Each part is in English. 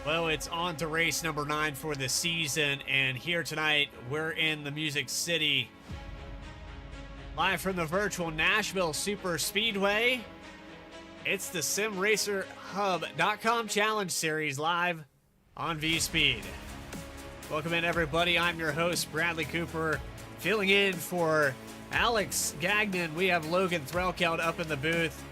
Well, it's on to race number 9 for the season, and here tonight we're in the Music City, live from the virtual Nashville Super Speedway. It's the SimRacerHub.com Challenge Series live on V-Speed. Welcome in, everybody. I'm your host, Bradley Cooper, filling in for Alex Gagnon. We have Logan Threlkeld up in the booth.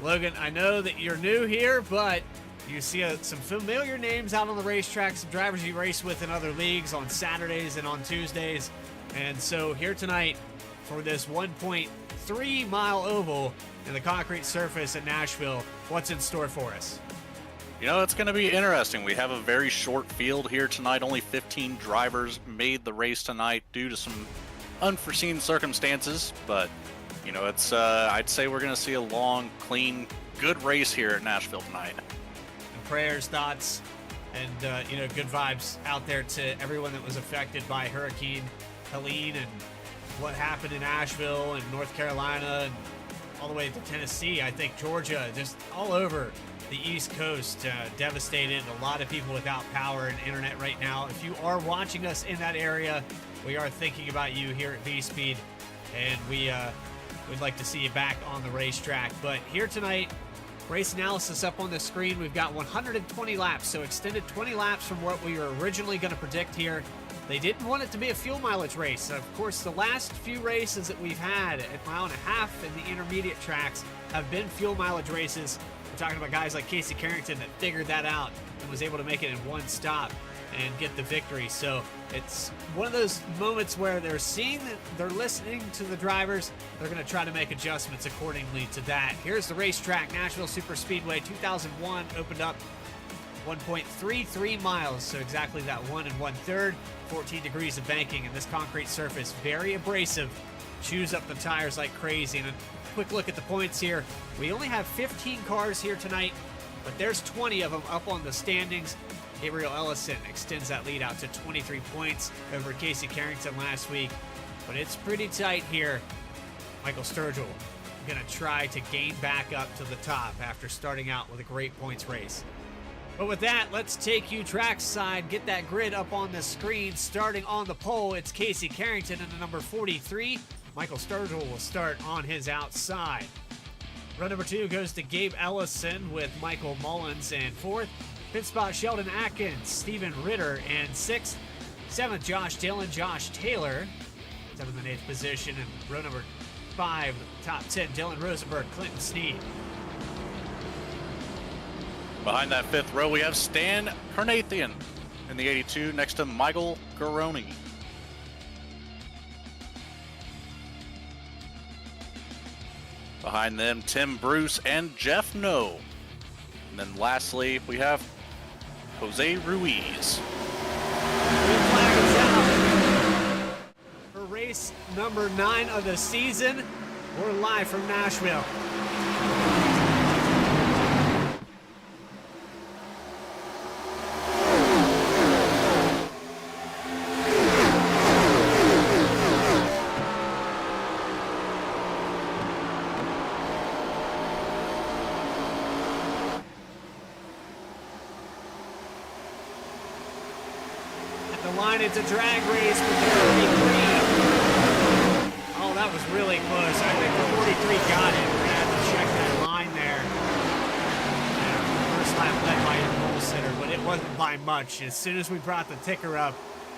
Logan, I know that you're new here, but you see some familiar names out on the racetrack, some drivers you race with in other leagues on Saturdays and on Tuesdays. And so here tonight for this 1.3 mile oval in the concrete surface at Nashville, what's in store for us? You know, it's going to be interesting. We have a very short field here tonight. Only 15 drivers made the race tonight due to some unforeseen circumstances. But, you know, it's I'd say we're going to see a long, clean, good race here at Nashville tonight. Prayers, thoughts, and good vibes out there to everyone that was affected by Hurricane Helene and what happened in Asheville and North Carolina and all the way to Tennessee. I think Georgia, just all over the East Coast, devastated. A lot of people without power and internet right now. If you are watching us in that area, we are thinking about you here at V-Speed, and we'd like to see you back on the racetrack. But here tonight, race analysis up on the screen. We've got 120 laps, so extended 20 laps from what we were originally going to predict here. They didn't want it to be a fuel mileage race. Of course, the last few races that we've had at 1.5 miles in the intermediate tracks have been fuel mileage races. We're talking about guys like Casey Carrington that figured that out and was able to make it in one stop and get the victory. So it's one of those moments where they're seeing that they're listening to the drivers. They're going to try to make adjustments accordingly to that. Here's the racetrack. Nashville Super Speedway 2001 opened up 1.33 miles, so exactly that 1 1/3, 14 degrees of banking, and this concrete surface very abrasive, chews up the tires like crazy. And a quick look at the points here. We only have 15 cars here tonight, but there's 20 of them up on the standings. Gabriel Ellison extends that lead out to 23 points over Casey Carrington last week, but it's pretty tight here. Michael Sturgill going to try to gain back up to the top after starting out with a great points race. But with that, let's take you trackside, get that grid up on the screen. Starting on the pole, it's Casey Carrington in the number 43. Michael Sturgill will start on his outside. Run number 2 goes to Gabe Ellison with Michael Mullins in 4th. 5th spot, Sheldon Atkins, Stephen Ritter in 6th. 7th, Josh Dillon, Josh Taylor. 7th and 8th position. And row number 5, top 10, Dylan Rosenberg, Clinton Sneed. Behind that 5th row, we have Stan Carnathian in the 82 next to Michael Garoni. Behind them, Tim Bruce and Jeff No. And then lastly, we have Jose Ruiz. Flag is out for race number 9 of the season. We're live from Nashville. It's a drag race with the 43. Oh, that was really close. I think the 43 got it. We're going to have to check that line there. First lap led by your pole sitter, but it wasn't by much. As soon as we brought the ticker up,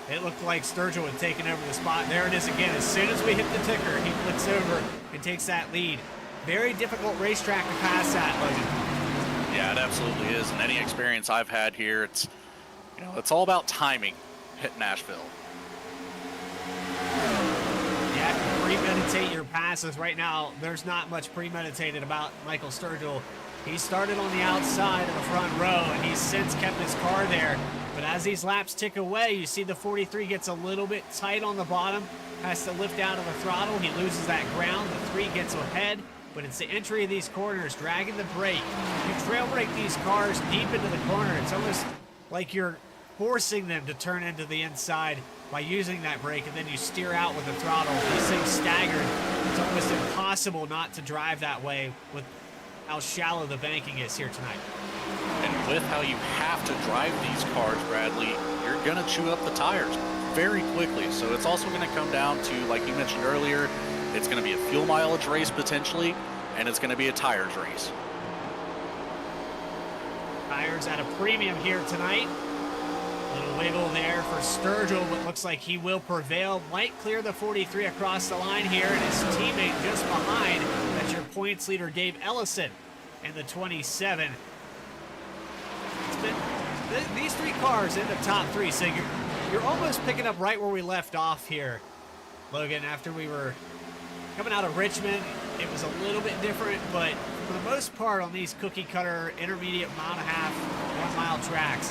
it looked like Sturgill had taken over the spot. There it is again. As soon as we hit the ticker, he flicks over and takes that lead. Very difficult racetrack to pass that, Logan. Yeah, it absolutely is. And any experience I've had here, it's all about timing. Hit Nashville. Yeah, premeditate your passes. Right now, there's not much premeditated about Michael Sturgill. He started on the outside of the front row, and he's since kept his car there. But as these laps tick away, you see the 43 gets a little bit tight on the bottom, has to lift out of the throttle. He loses that ground. The 3 gets ahead, but it's the entry of these corners, dragging the brake. You trail brake these cars deep into the corner. It's almost like you're forcing them to turn into the inside by using that brake, and then you steer out with the throttle. These things staggered. It's almost impossible not to drive that way with how shallow the banking is here tonight. And with how you have to drive these cars, Bradley, you're going to chew up the tires very quickly. So it's also going to come down to, like you mentioned earlier, it's going to be a fuel mileage race potentially, and it's going to be a tires race. Tires at a premium here tonight. Little wiggle there for Sturgill, but looks like he will prevail. Might clear the 43 across the line here, and his teammate just behind. That's your points leader, Dave Ellison, in the 27. These three cars in the top three, so you're almost picking up right where we left off here, Logan. After we were coming out of Richmond, it was a little bit different, but for the most part on these cookie cutter intermediate mile and a half, 1 mile tracks,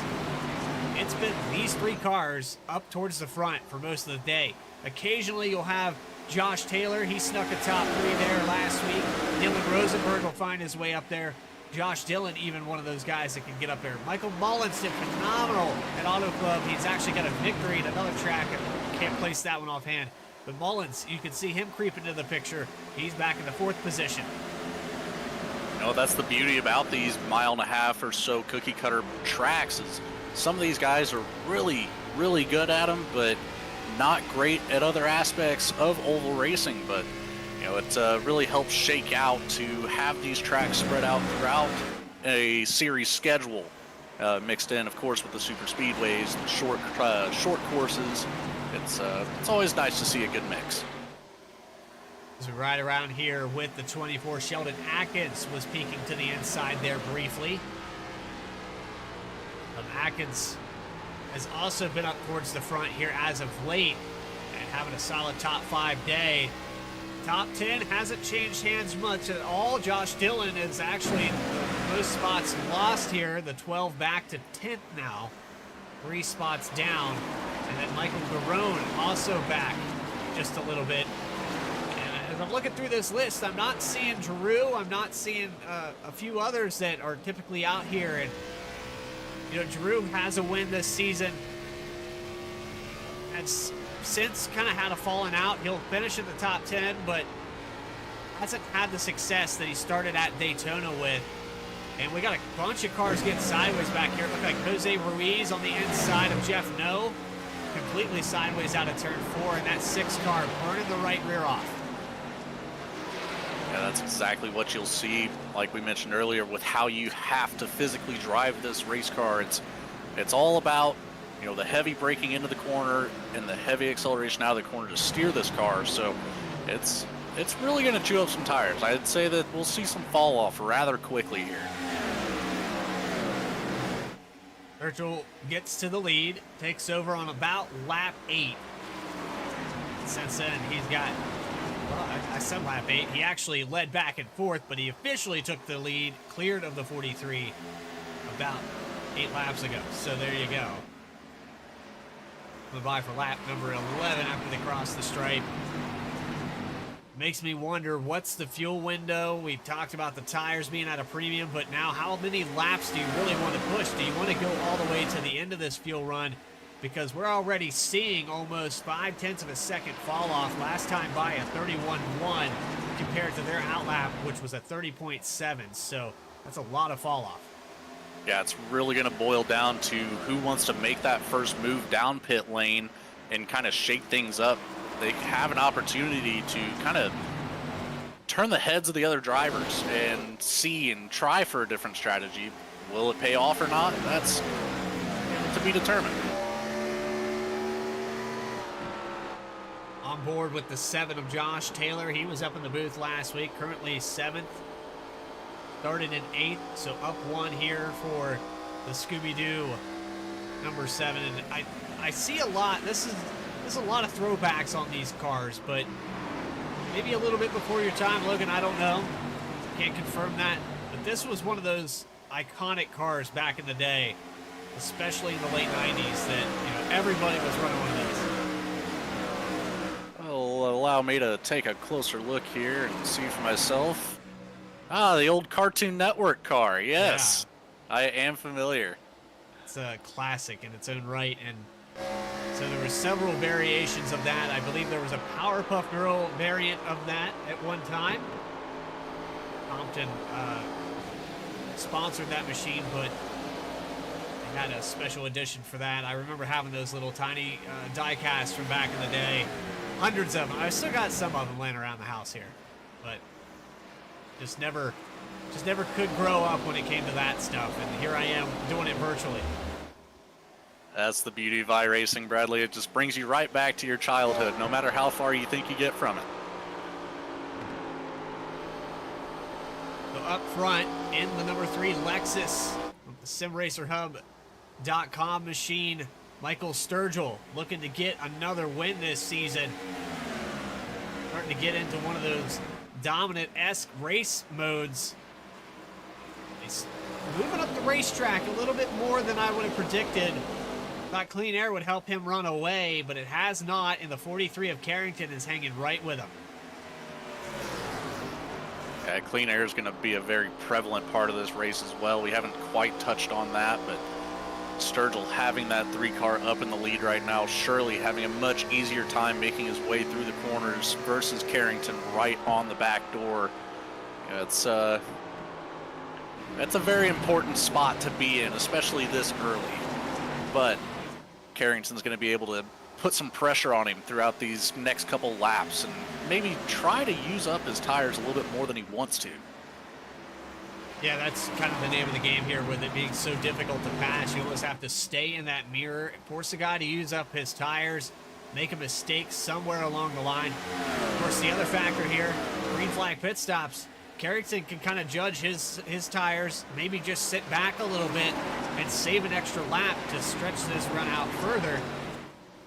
it's been these three cars up towards the front for most of the day. Occasionally you'll have Josh Taylor. He snuck a top three there last week. Dylan Rosenberg will find his way up there. Josh Dillon, even one of those guys that can get up there. Michael Mullins did phenomenal at Auto Club. He's actually got a victory at another track. I can't place that one offhand. But Mullins, you can see him creep into the picture. He's back in the 4th position. You know, that's the beauty about these mile and a half or so cookie cutter tracks is some of these guys are really, really good at them, but not great at other aspects of oval racing. But you know, it really helps shake out to have these tracks spread out throughout a series schedule, mixed in, of course, with the super speedways, the short courses. It's always nice to see a good mix. As we ride around here with the 24, Sheldon Atkins was peeking to the inside there briefly. Atkins has also been up towards the front here as of late and having a solid top 5 day. Top 10 hasn't changed hands much at all. Josh Dillon is actually the most spots lost here, the 12 back to 10th now, 3 spots down. And then Michael Garone also back just a little bit. And as I'm looking through this list, I'm not seeing Drew. I'm not seeing a few others that are typically out here. And you know, Drew has a win this season. Has since kind of had a falling out. He'll finish in the top 10, but hasn't had the success that he started at Daytona with. And we got a bunch of cars getting sideways back here. Look like Jose Ruiz on the inside of Jeff No, completely sideways out of turn 4, and that 6 car burning the right rear off. Yeah, that's exactly what you'll see, like we mentioned earlier, with how you have to physically drive this race car. It's all about, you know, the heavy braking into the corner and the heavy acceleration out of the corner to steer this car. So it's really going to chew up some tires. I'd say that we'll see some fall off rather quickly here. Churchill gets to the lead, takes over on about lap 8. Since then, he's got, well, I said lap 8. He actually led back and forth, but he officially took the lead, cleared of the 43 about 8 laps ago. So there you go. Goodbye for lap number 11 after they cross the stripe. Makes me wonder, what's the fuel window? We talked about the tires being at a premium, but now how many laps do you really want to push? Do you want to go all the way to the end of this fuel run? Because we're already seeing almost 0.5 of a second fall off. Last time by a 31.1 compared to their outlap, which was a 30.7. So that's a lot of fall off. Yeah, it's really going to boil down to who wants to make that first move down pit lane and kind of shake things up. They have an opportunity to kind of turn the heads of the other drivers and see and try for a different strategy. Will it pay off or not? That's to be determined. On board with the 7 of Josh Taylor. He was up in the booth last week, currently 7th. Started in 8th, so up 1 here for the Scooby-Doo number 7. And I see a lot. There's a lot of throwbacks on these cars, but maybe a little bit before your time, Logan. I don't know. Can't confirm that. But this was one of those iconic cars back in the day, especially in the late 90s, that, you know, everybody was running one of these. Well, allow me to take a closer look here and see for myself. Ah, the old Cartoon Network car. Yes, yeah. I am familiar. It's a classic in its own right, and so there were several variations of that. I believe there was a Powerpuff Girl variant of that at one time. Compton sponsored that machine, but had a special edition for that. I remember having those little tiny die casts from back in the day. Hundreds of them. I still got some of them laying around the house here, but just never could grow up when it came to that stuff. And here I am doing it virtually. That's the beauty of iRacing, Bradley. It just brings you right back to your childhood, no matter how far you think you get from it. So up front in the number 3 Lexus, the SimRacerHub.com machine, Michael Sturgill looking to get another win this season. Starting to get into one of those dominant-esque race modes. He's moving up the racetrack a little bit more than I would have predicted. Thought clean air would help him run away, but it has not, and the 43 of Carrington is hanging right with him. Yeah, clean air is going to be a very prevalent part of this race as well. We haven't quite touched on that, but Sturgill having that 3 car up in the lead right now, Shirley having a much easier time making his way through the corners versus Carrington right on the back door. Yeah, that's a very important spot to be in, especially this early. But Carrington's going to be able to put some pressure on him throughout these next couple laps and maybe try to use up his tires a little bit more than he wants to. Yeah, that's kind of the name of the game here with it being so difficult to pass. You always have to stay in that mirror, force a guy to use up his tires, make a mistake somewhere along the line. Of course, the other factor here, green flag pit stops. Carrington can kind of judge his tires, maybe just sit back a little bit and save an extra lap to stretch this run out further.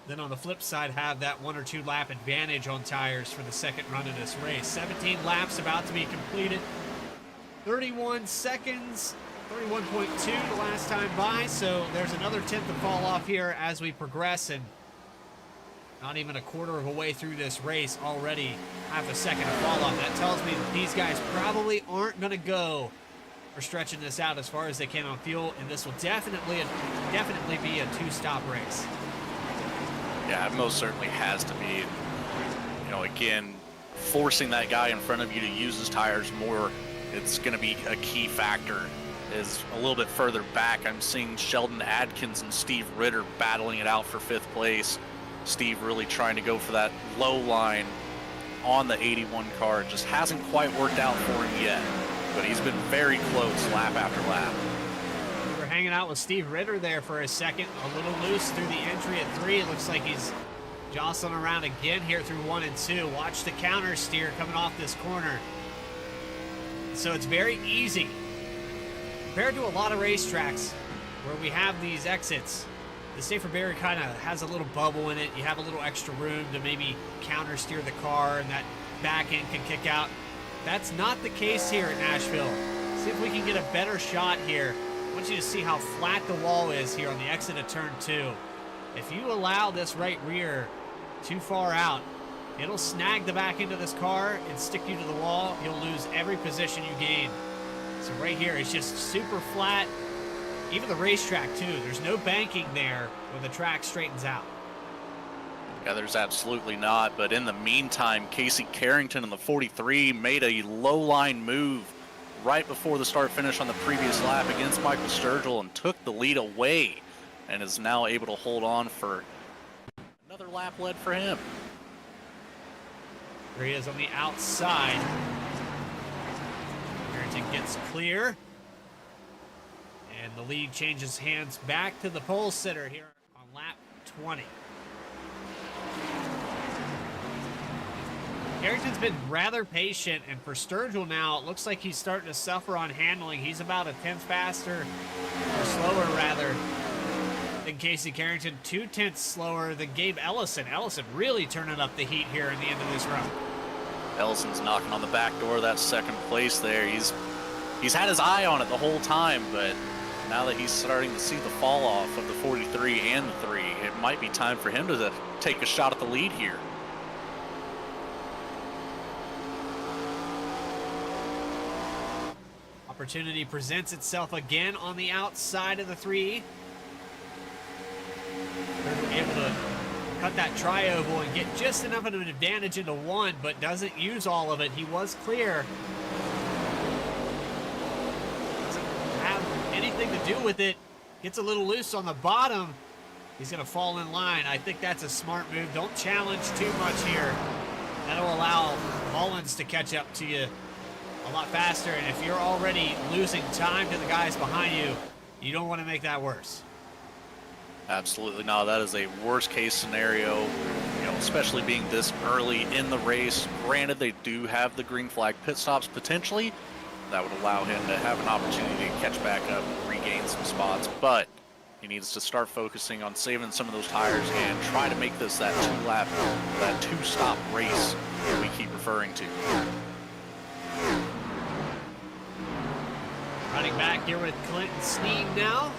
Then on the flip side, have that 1 or 2 lap advantage on tires for the second run of this race. 17 laps about to be completed. 31 seconds, 31.2 the last time by, so there's another tenth to fall off here as we progress, and not even a quarter of a way through this race, already half a second to fall off. That tells me that these guys probably aren't going to go for stretching this out as far as they can on fuel, and this will definitely be a 2-stop race. Yeah, it most certainly has to be. You know, again, forcing that guy in front of you to use his tires more, it's going to be a key factor. Is a little bit further back, I'm seeing Sheldon Adkins and Steve Ritter battling it out for 5th place. Steve really trying to go for that low line on the 81 car. It just hasn't quite worked out for him yet, but he's been very close lap after lap. We're hanging out with Steve Ritter there for a second, a little loose through the entry at 3. It looks like he's jostling around again here through 1 and 2. Watch the counter steer coming off this corner. So it's very easy compared to a lot of racetracks where we have these exits. The Safer Barrier kind of has a little bubble in it. You have a little extra room to maybe counter steer the car, and that back end can kick out. That's not the case here at Nashville. See if we can get a better shot here. I want you to see how flat the wall is here on the exit of turn 2. If you allow this right rear too far out, it'll snag the back end of this car and stick you to the wall. You'll lose every position you gain. So right here, it's just super flat. Even the racetrack too, there's no banking there when the track straightens out. Yeah, there's absolutely not, but in the meantime, Casey Carrington in the 43 made a low line move right before the start finish on the previous lap against Michael Sturgill and took the lead away, and is now able to hold on for another lap led for him. There he is on the outside. Carrington gets clear. And the lead changes hands back to the pole sitter here on lap 20. Carrington's been rather patient, and for Sturgill now, it looks like he's starting to suffer on handling. He's about a tenth faster, or slower rather, than Casey Carrington. 2 tenths slower than Gabe Ellison. Ellison really turning up the heat here in the end of this run. Ellison's knocking on the back door of that 2nd place there. He's had his eye on it the whole time, but now that he's starting to see the fall off of the 43 and the 3, it might be time for him to take a shot at the lead here. Opportunity presents itself again on the outside of the 3. They're able to cut that tri-oval and get just enough of an advantage into 1, but doesn't use all of it. He was clear. Doesn't have anything to do with it gets a little loose on the bottom, he's going to fall in line. I think that's a smart move. Don't challenge too much here. That'll allow Mullins to catch up to you a lot faster. And if you're already losing time to the guys behind you, you don't want to make that worse. Absolutely not. That is a worst case scenario, you know, especially being this early in the race. Granted, they do have the green flag pit stops potentially. That would allow him to have an opportunity to catch back up, regain some spots, but he needs to start focusing on saving some of those tires and try to make this that two-stop race that we keep referring to. Running back here with Clinton Sneed now.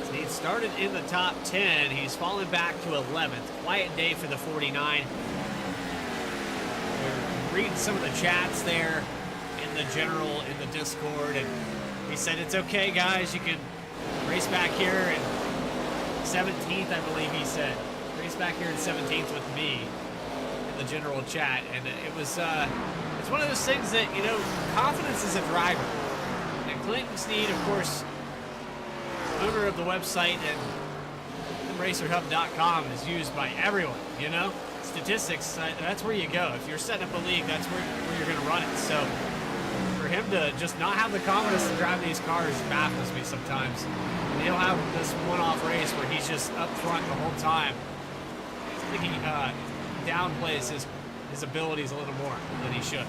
Sneed started in the top 10. He's fallen back to 11th. Quiet day for the 49. We're reading some of the chats there in the general, in the Discord, and he said, it's okay, guys. You can race back here in 17th, I believe he said. Race back here in 17th with me in the general chat. And it was, it's one of those things that, you know, confidence is a driver. And Clinton Sneed, of course, owner of the website and racerhub.com, is used by everyone, you know? Statistics, that's where you go. If you're setting up a league, that's where you're going to run it. So for him to just not have the confidence to drive these cars baffles me sometimes. And he'll have this one-off race where he's just up front the whole time. I think he downplays his abilities a little more than he should.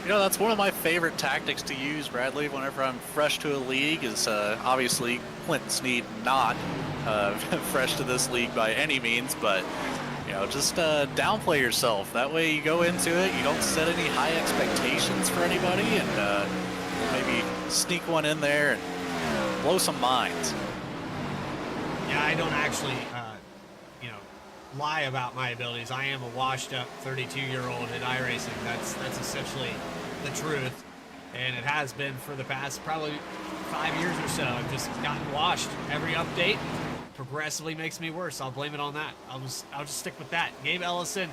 You know, that's one of my favorite tactics to use, Bradley, whenever I'm fresh to a league. Is obviously Clinton Sneed not fresh to this league by any means, but you know, just downplay yourself. That way you go into it, you don't set any high expectations for anybody, and maybe sneak one in there and blow some minds. Yeah, I don't actually, you know, lie about my abilities. I am a washed-up 32-year-old in iRacing. That's essentially the truth, and it has been for the past probably 5 years or so. I've just gotten washed. Every update progressively makes me worse. I'll blame it on that. I'll just stick with that. Gabe Ellison,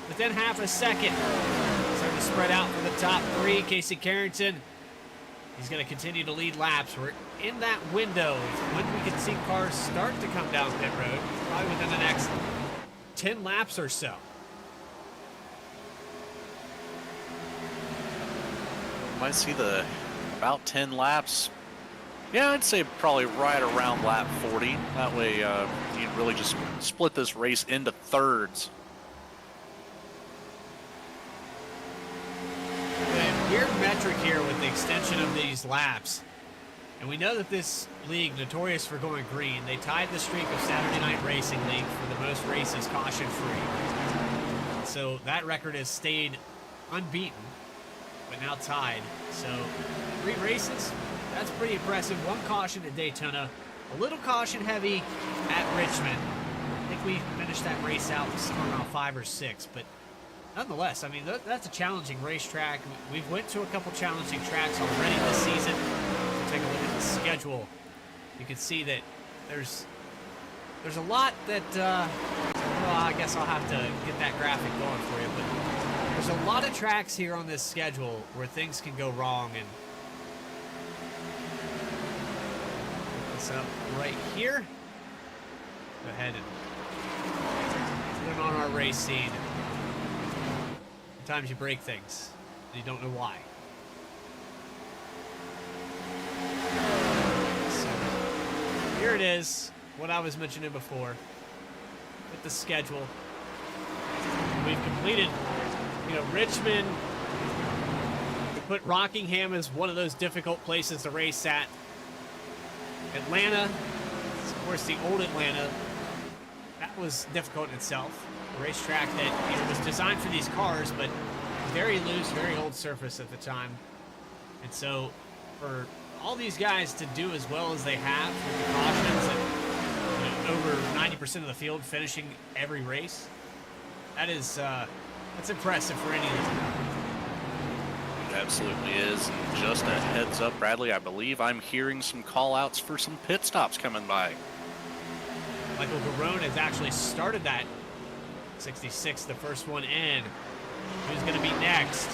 within half a second, starting to spread out for the top three. Casey Carrington, he's going to continue to lead laps. We're in that window when we can see cars start to come down pit road, probably within the next 10 laps or so. Might see about 10 laps. Yeah, I'd say probably right around lap 40. That way you can really just split this race into thirds. A weird metric here with the extension of these laps. And we know that this league, notorious for going green, they tied the streak of Saturday Night Racing League for the most races caution-free. So that record has stayed unbeaten, but now tied. So 3 races, that's pretty impressive. 1 caution at Daytona, a little caution heavy at Richmond. I think we finished that race out somewhere around 5 or 6, but nonetheless, I mean, that's a challenging racetrack. We've went to a couple challenging tracks already this season. Take a look at the schedule. You can see that there's a lot that, well, I guess I'll have to get that graphic going for you, but there's a lot of tracks here on this schedule where things can go wrong, and put this up right here. Go ahead and put it on our race scene. Sometimes you break things, and you don't know why. Here it is, what I was mentioning before, with the schedule. We've completed, you know, Richmond. We put Rockingham as one of those difficult places to race at. Atlanta, of course, the old Atlanta, that was difficult in itself. A racetrack that, you know, was designed for these cars, but very loose, very old surface at the time. And so, for all these guys to do as well as they have with the cautions and, you know, over 90% of the field finishing every race, that is that's impressive for any of these guys. It absolutely is. Just a heads up, Bradley, I believe I'm hearing some call-outs for some pit stops coming by. Michael Garone has actually started that 66, the first one in. Who's going to be next?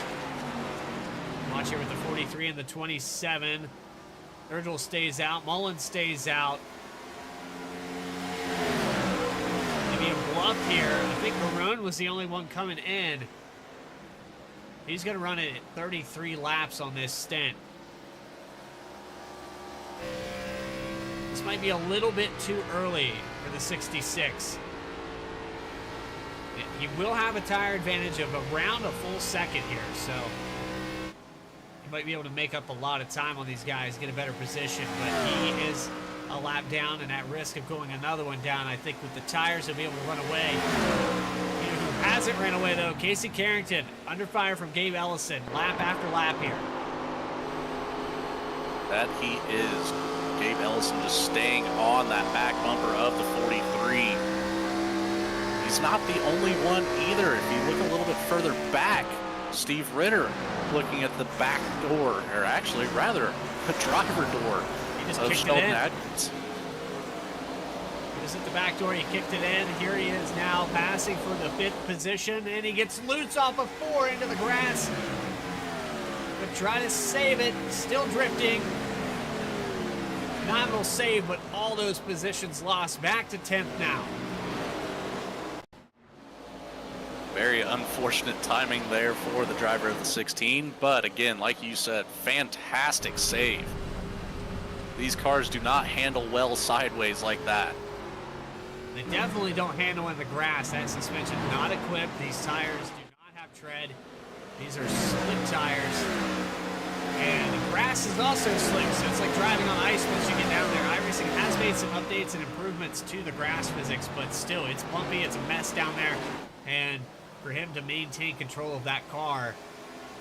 Watch here with the 43 and the 27. Sturgill stays out. Mullen stays out. Maybe a bluff here. I think Barone was the only one coming in. He's going to run it at 33 laps on this stint. This might be a little bit too early for the 66. He will have a tire advantage of around a full second here, so he might be able to make up a lot of time on these guys, get a better position, but he is a lap down and at risk of going another one down. I think with the tires, he'll be able to run away. You know who hasn't ran away, though? Casey Carrington, under fire from Gabe Ellison, lap after lap here. That he is. Gabe Ellison just staying on that back bumper of the 43. He's not the only one either. If you look a little bit further back, Steve Ritter looking at the back door, or actually rather the driver door He just of kicked Sheldon it in. Atkins. He was at the back door, he kicked it in. Here he is now passing for the 5th position, and he gets loose off of 4 into the grass. But try to save it, still drifting. Nominal save, but all those positions lost. Back to 10th now. Very unfortunate timing there for the driver of the 16, but again, like you said, fantastic save. These cars do not handle well sideways like that. They definitely don't handle in the grass. That suspension not equipped. These tires do not have tread. These are slick tires. And the grass is also slick, so it's like driving on ice once you get down there. iRacing has made some updates and improvements to the grass physics, but still, it's bumpy, it's a mess down there. And for him to maintain control of that car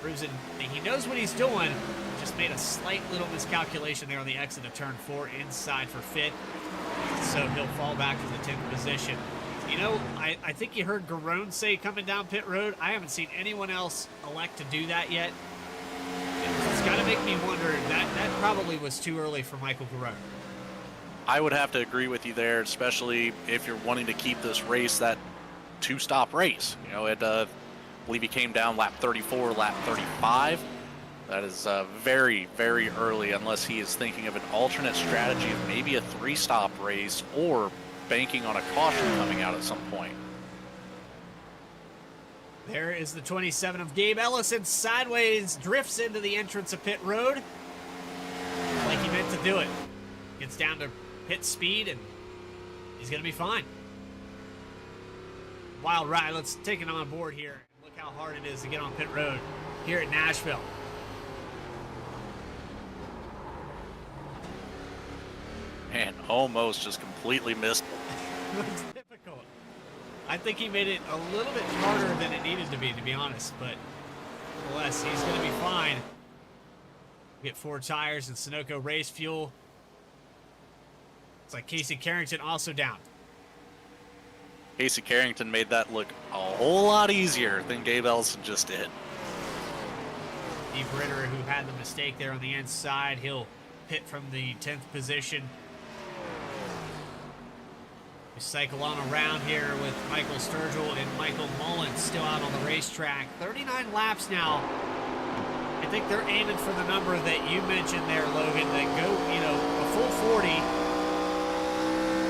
proves that he knows what he's doing. Just made a slight little miscalculation there on the exit of turn 4 inside for fit. So he'll fall back to the 10th position. You know, I think you heard Garone say coming down pit road. I haven't seen anyone else elect to do that yet. It's got to make me wonder, that probably was too early for Michael Garone. I would have to agree with you there, especially if you're wanting to keep this race that 2-stop race. You know, I believe he came down lap 34, lap 35. That is very, very early unless he is thinking of an alternate strategy of maybe a 3-stop race or banking on a caution coming out at some point. There is the 27 of Gabe Ellison, sideways, drifts into the entrance of pit road. Like he meant to do it. Gets down to pit speed and he's going to be fine. Wild ride, let's take it on board here. Look how hard it is to get on pit road here at Nashville. Man, almost just completely missed. It's difficult. I think he made it a little bit harder than it needed to be honest, but nonetheless, he's going to be fine. Get 4 tires and Sunoco race fuel. It's like Casey Carrington also down. Casey Carrington made that look a whole lot easier than Gabe Ellison just did. Steve Ritter, who had the mistake there on the inside, he'll pit from the 10th position. We cycle on around here with Michael Sturgill and Michael Mullen still out on the racetrack. 39 laps now. I think they're aiming for the number that you mentioned there, Logan, that go, you know, a full 40.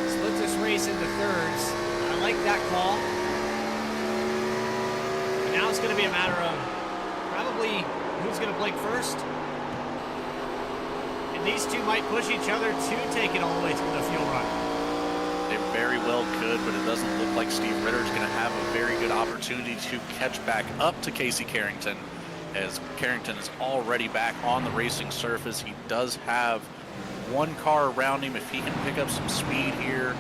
Split this race into thirds. I like that call. But now it's going to be a matter of probably who's going to blink first. And these two might push each other to take it all the way to the fuel run. They very well could, but it doesn't look like Steve Ritter is going to have a very good opportunity to catch back up to Casey Carrington, as Carrington is already back on the racing surface. He does have one car around him. If he can pick up some speed here,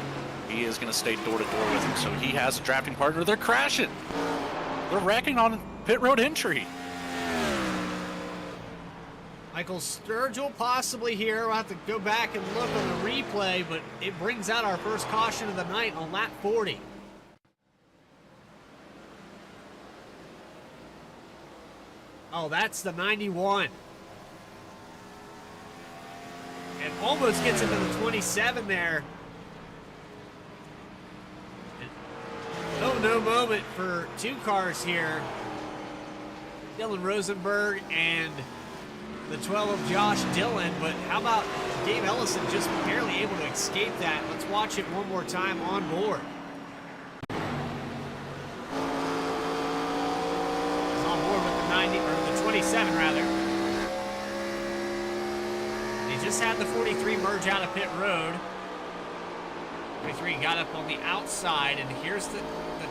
he is going to stay door to door with him. So he has a drafting partner. They're crashing. They're wrecking on pit road entry. Michael Sturgill possibly here. We'll have to go back and look on the replay, but it brings out our first caution of the night on lap 40. Oh, that's the 91. And almost gets into the 27 there. Oh, no moment for 2 cars here. Dylan Rosenberg and the 12 of Josh Dillon, but how about Gabe Ellison just barely able to escape that? Let's watch it one more time on board. He's on board with the 90, or the 27 rather. He just had the 43 merge out of pit road. 43 got up on the outside, and here's the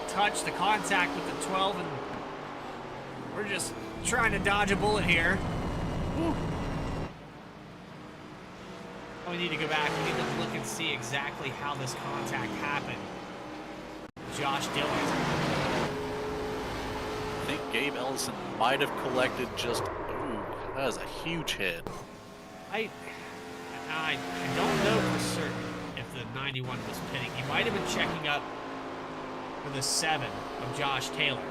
touch, the contact with the 12, and we're just trying to dodge a bullet here. Whew. We need to go back. We need to look and see exactly how this contact happened. Josh Dillon. I think Gabe Ellison might have collected just, ooh, that is a huge hit. I don't know for certain if the 91 was pitting. He might have been checking up for the 7 of Josh Taylor.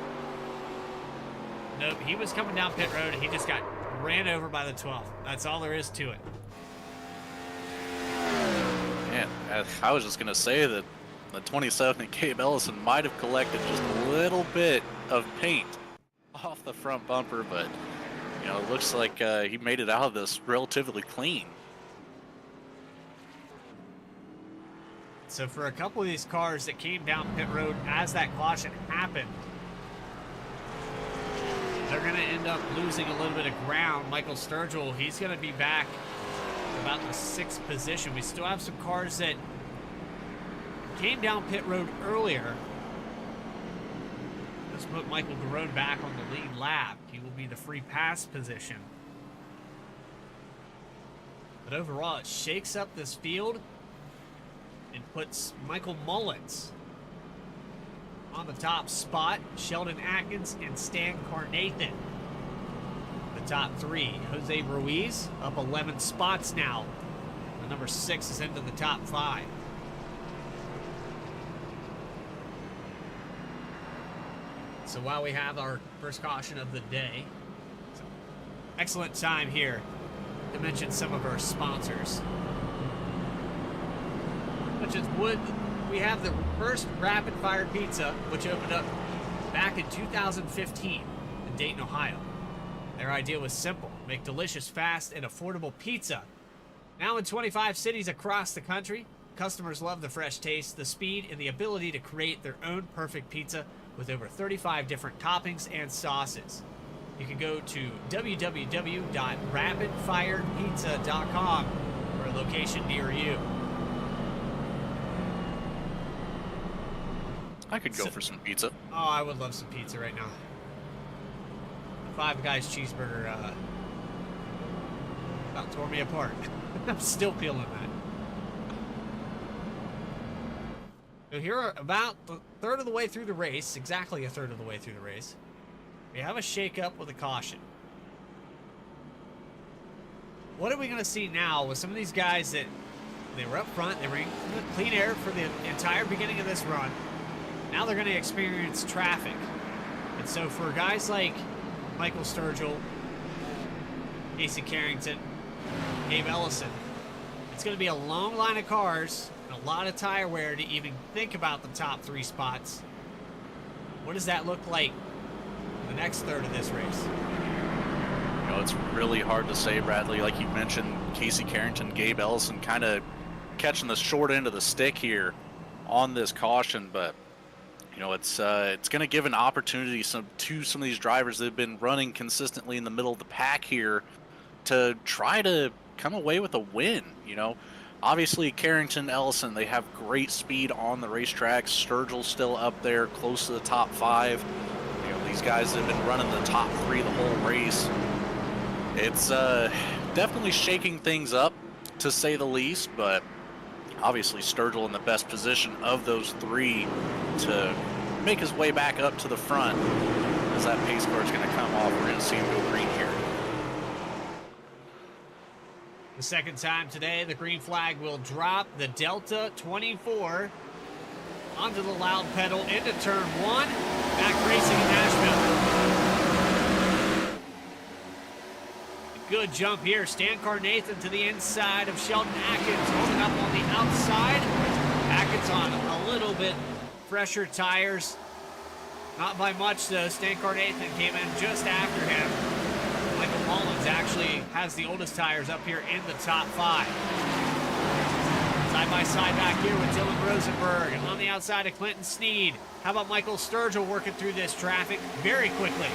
Nope, he was coming down pit road and he just got ran over by the 12. That's all there is to it. Man, I was just going to say that the 27 and Gabe Ellison might have collected just a little bit of paint off the front bumper, but, you know, it looks like he made it out of this relatively clean. So for a couple of these cars that came down pit road as that caution happened, they're going to end up losing a little bit of ground. Michael Sturgill, he's going to be back about the 6th position. We still have some cars that came down pit road earlier. Let's put Michael Garone back on the lead lap. He will be the free pass position. But overall, it shakes up this field and puts Michael Mullins on the top spot. Sheldon Atkins and Stan Carnathan, the top 3. Jose Ruiz up 11 spots now. The number 6 is into the top 5. So while we have our first caution of the day, excellent time here to mention some of our sponsors. Which is we have the first Rapid Fire Pizza, which opened up back in 2015 in Dayton, Ohio. Their idea was simple: make delicious, fast, and affordable pizza. Now in 25 cities across the country, customers love the fresh taste, the speed, and the ability to create their own perfect pizza with over 35 different toppings and sauces. You can go to www.rapidfirepizza.com for a location near you. I could go for some pizza. Oh, I would love some pizza right now. The Five Guys cheeseburger about tore me apart. I'm still feeling that. So here, about a third of the way through the race, exactly a third of the way through the race, we have a shake-up with a caution. What are we going to see now with some of these guys that they were up front, they were in clean air for the entire beginning of this run. Now they're going to experience traffic. And so for guys like Michael Sturgill, Casey Carrington, Gabe Ellison, it's going to be a long line of cars and a lot of tire wear to even think about the top 3 spots. What does that look like the next third of this race? You know, it's really hard to say, Bradley. Like you mentioned, Casey Carrington, Gabe Ellison kind of catching the short end of the stick here on this caution, but you know, it's going to give an opportunity to some of these drivers that have been running consistently in the middle of the pack here to try to come away with a win. You know, obviously Carrington, Ellison, they have great speed on the racetrack. Sturgill's still up there close to the top 5. You know, these guys have been running the top 3 the whole race. It's definitely shaking things up, to say the least, but obviously Sturgill in the best position of those 3 to make his way back up to the front. As that pace car is going to come off, we're going to see him go green here. The second time today, the green flag will drop. The Delta 24 onto the loud pedal into turn 1. Back racing in Nashville. Good jump here. Stan Carnathan to the inside of Sheldon Atkins, holding up on the outside. Atkins on a little bit fresher tires. Not by much though. Stan Carnathan came in just after him. Michael Mullins actually has the oldest tires up here in the top 5. Side by side back here with Dylan Rosenberg and on the outside of Clinton Sneed. How about Michael Sturgill working through this traffic very quickly?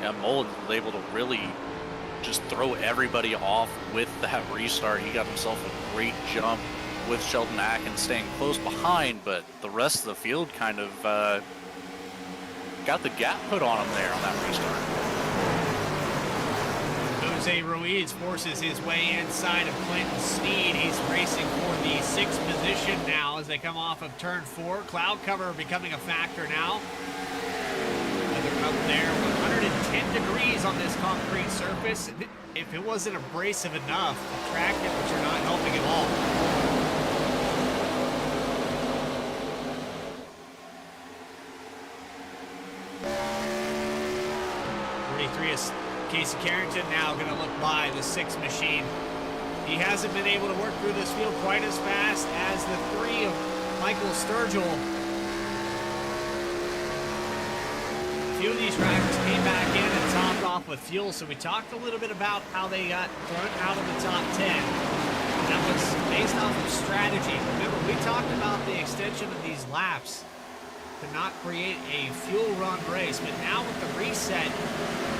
Yeah, Mullins was able to really just throw everybody off with that restart. He got himself a great jump with Sheldon Atkins staying close behind, but the rest of the field kind of got the gap put on him there on that restart. Jose Ruiz forces his way inside of Clinton Sneed. He's racing for the 6th position now as they come off of turn 4. Cloud cover becoming a factor now. Weather up there, 110 degrees on this concrete surface. If it wasn't abrasive enough, the track temperature not helping at all. 43 is Casey Carrington now going to look by the 6 machine. He hasn't been able to work through this field quite as fast as the 3 of Michael Sturgill. A few of these drivers came back in and topped off with fuel, so we talked a little bit about how they got thrown out of the top 10. That was based off of strategy. Remember, we talked about the extension of these laps to not create a fuel run race, but now with the reset,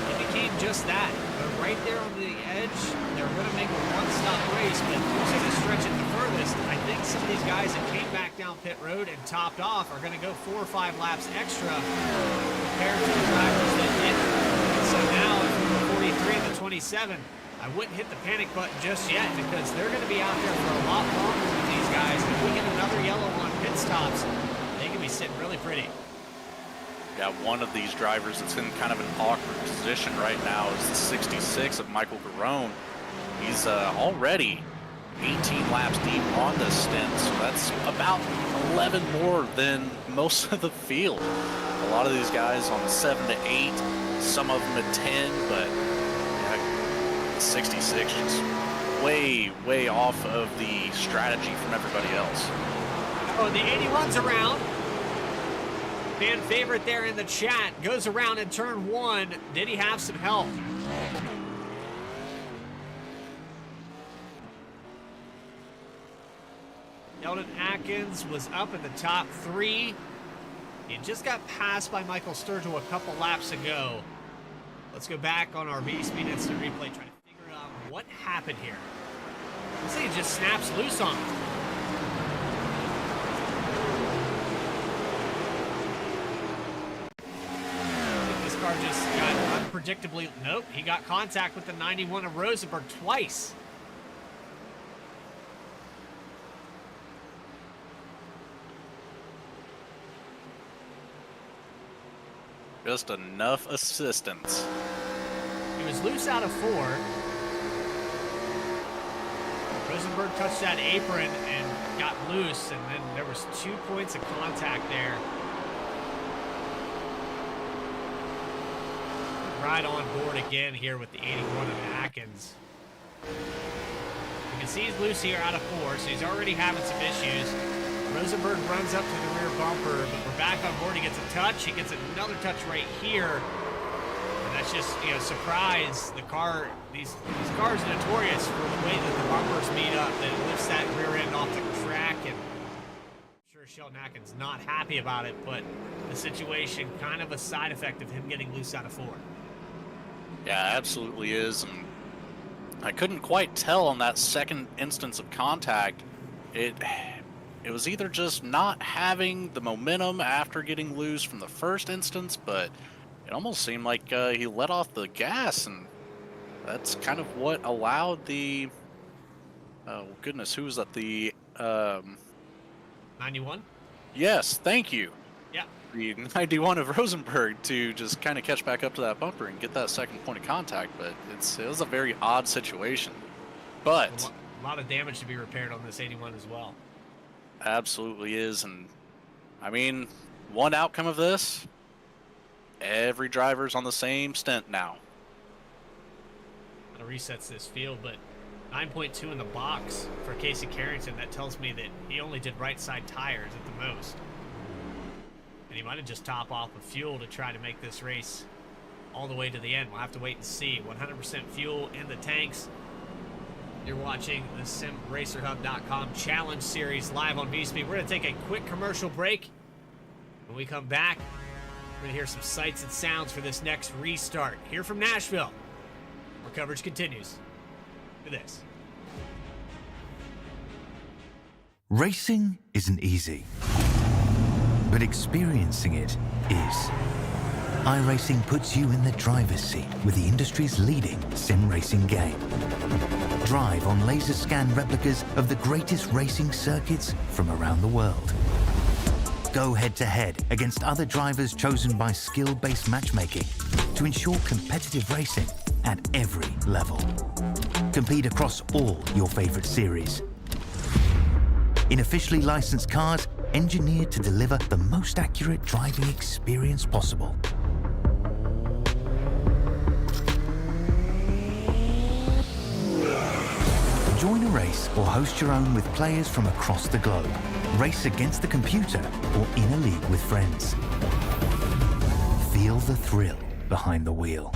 it became just that. They're right there on the edge. They're going to make a one-stop race, but who's going to stretch it the furthest? I think some of these guys that came back down pit road and topped off are going to go 4 or 5 laps extra compared to the drivers that didn't. And so now, if we were 43 and the 27, I wouldn't hit the panic button just yet because they're going to be out there for a lot longer with these guys. If we get another yellow on pit stops, they can be sitting really pretty. Yeah, one of these drivers that's in kind of an awkward position right now is the 66 of Michael Garone. He's already 18 laps deep on this stint, so that's about 11 more than most of the field. A lot of these guys on 7 to 8, some of them at 10, but yeah, the 66 just way, way off of the strategy from everybody else. Oh, the 81's around. Fan favorite there in the chat goes around in turn 1. Did he have some help? Sheldon Atkins was up in the top 3. He just got passed by Michael Sturgill a couple laps ago. Let's go back on our V-Speed Instant Replay, try to figure out what happened here. This thing just snaps loose on him. Car just got unpredictably, nope, he got contact with the 91 of Rosenberg twice. Just enough assistance. He was loose out of 4. Rosenberg touched that apron and got loose, and then there was 2 points of contact there. Right on board again here with the 81 of Atkins. You can see he's loose here out of 4, so he's already having some issues. Rosenberg runs up to the rear bumper, but we're back on board. He gets a touch. He gets another touch right here. And that's just, you know, surprise. The car, these cars are notorious for the way that the bumpers meet up, that it lifts that rear end off the track. And I'm sure Sheldon Atkins not happy about it, but the situation kind of a side effect of him getting loose out of 4. Yeah, absolutely is. And I couldn't quite tell on that second instance of contact. It was either just not having the momentum after getting loose from the first instance, but it almost seemed like he let off the gas, and that's kind of what allowed the oh goodness, who was that? The 91? Yes, thank you. Yeah. The 91 of Rosenberg to just kind of catch back up to that bumper and get that second point of contact, but it was a very odd situation. But a lot of damage to be repaired on this 81 as well. Absolutely is, and I mean, one outcome of this, every driver's on the same stint now. It resets this field, but 9.2 in the box for Casey Carrington. That tells me that he only did right side tires at the most. And he might have just topped off with fuel to try to make this race all the way to the end. We'll have to wait and see. 100% fuel in the tanks. You're watching the SimRacerHub.com Challenge Series live on VSpeed. We're going to take a quick commercial break. When we come back, we're going to hear some sights and sounds for this next restart here from Nashville. Our coverage continues. Look at this. Racing isn't easy, but experiencing it is. iRacing puts you in the driver's seat with the industry's leading sim racing game. Drive on laser scan replicas of the greatest racing circuits from around the world. Go head-to-head against other drivers chosen by skill-based matchmaking to ensure competitive racing at every level. Compete across all your favorite series. In officially licensed cars, engineered to deliver the most accurate driving experience possible. Join a race or host your own with players from across the globe. Race against the computer or in a league with friends. Feel the thrill behind the wheel.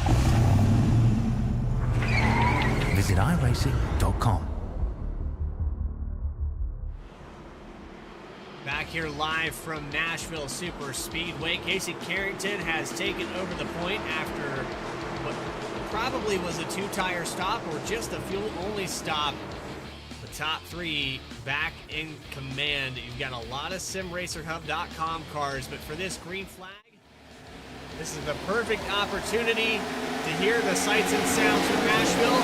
Visit iRacing.com. Back here live from Nashville Super Speedway. Casey Carrington has taken over the point after what probably was a two-tire stop or just a fuel-only stop. The top three back in command. You've got a lot of SimRacerHub.com cars, but for this green flag, this is the perfect opportunity to hear the sights and sounds from Nashville.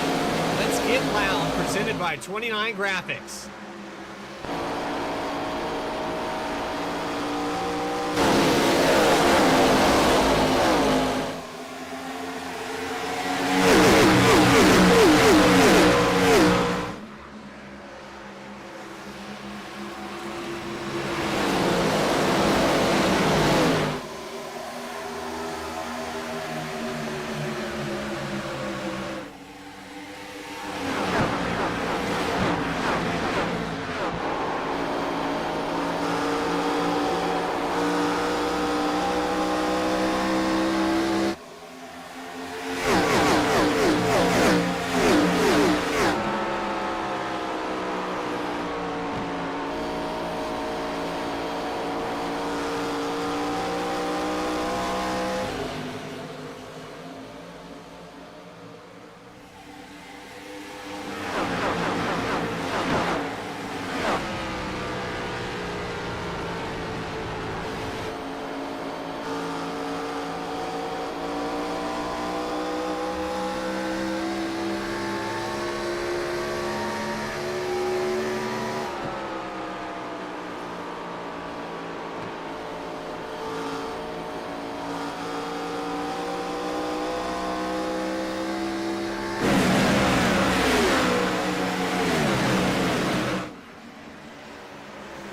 Let's Get Loud, presented by 29 Graphics.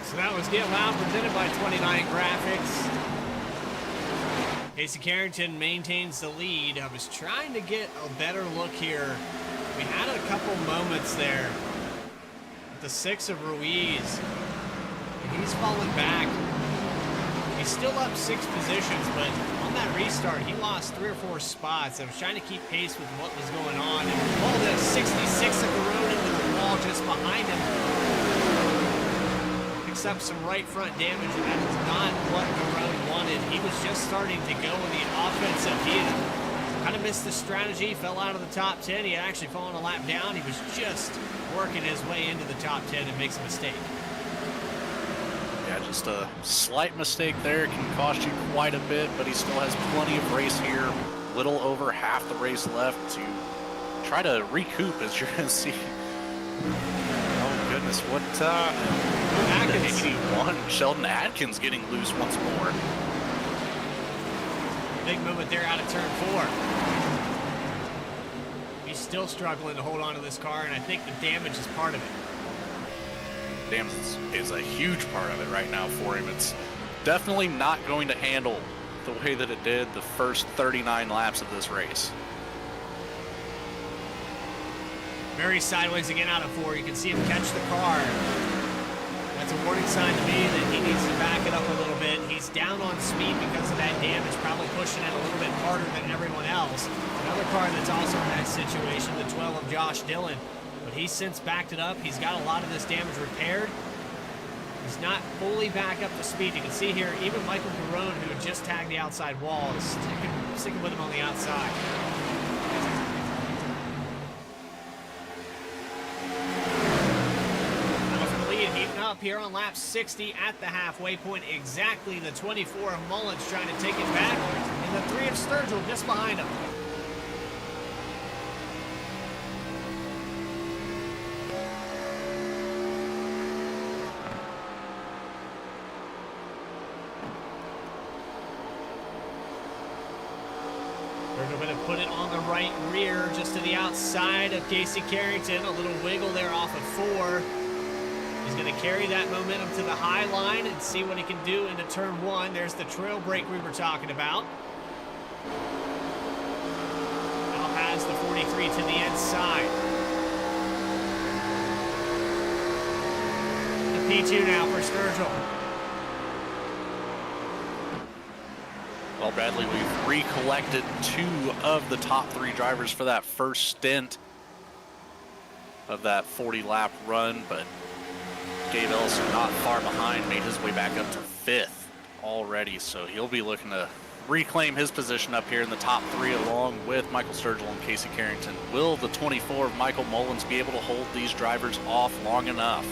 So that was Get Loud, presented by 29 Graphics. Casey Carrington maintains the lead. I was trying to get a better look here. We had a couple moments there at the 6 of Ruiz. He's fallen back. He's still up 6 positions, but on that restart, he lost 3 or 4 spots. I was trying to keep pace with what was going on. And all the 66 of Garone into the wall just behind him. Picks up some right front damage, and that is not what Garone wanted. He was just starting to go in the offensive. He had kind of missed the strategy, fell out of the top 10. He had actually fallen a lap down. He was just working his way into the top 10 and makes a mistake. Yeah, just a slight mistake there can cost you quite a bit, but he still has plenty of race here. Little over half the race left to try to recoup, as you're going to see. Oh, goodness. What, Atkins. 81. Sheldon Atkins getting loose once more. Big movement there out of turn 4. He's still struggling to hold on to this car, and I think the damage is part of it. Damage is a huge part of it right now for him. It's definitely not going to handle the way that it did the first 39 laps of this race. Very sideways again out of 4. You can see him catch the car. That's a warning sign to me that he needs to back it up a little bit. He's down on speed because of that damage, probably pushing it a little bit harder than everyone else. Another car that's also in that situation, the 12 of Josh Dillon, but he's since backed it up. He's got a lot of this damage repaired. He's not fully back up to speed. You can see here, even Michael Garone, who had just tagged the outside wall, is sticking with him on the outside. Up here on lap 60 at the halfway point, exactly the 24 of Mullins trying to take it back, and the 3 of Sturgill just behind him. Sturgill going to put it on the right rear, just to the outside of Casey Carrington. A little wiggle there off of 4. He's going to carry that momentum to the high line and see what he can do into turn 1. There's the trail break we were talking about. Now has the 43 to the inside. The P2 now for Sturgill. Well, Bradley, we've recollected 2 of the top 3 drivers for that first stint of that 40-lap run, but Gabe Ellison not far behind, made his way back up to 5th already, so he'll be looking to reclaim his position up here in the top 3 along with Michael Sturgill and Casey Carrington. Will the 24 of Michael Mullins be able to hold these drivers off long enough?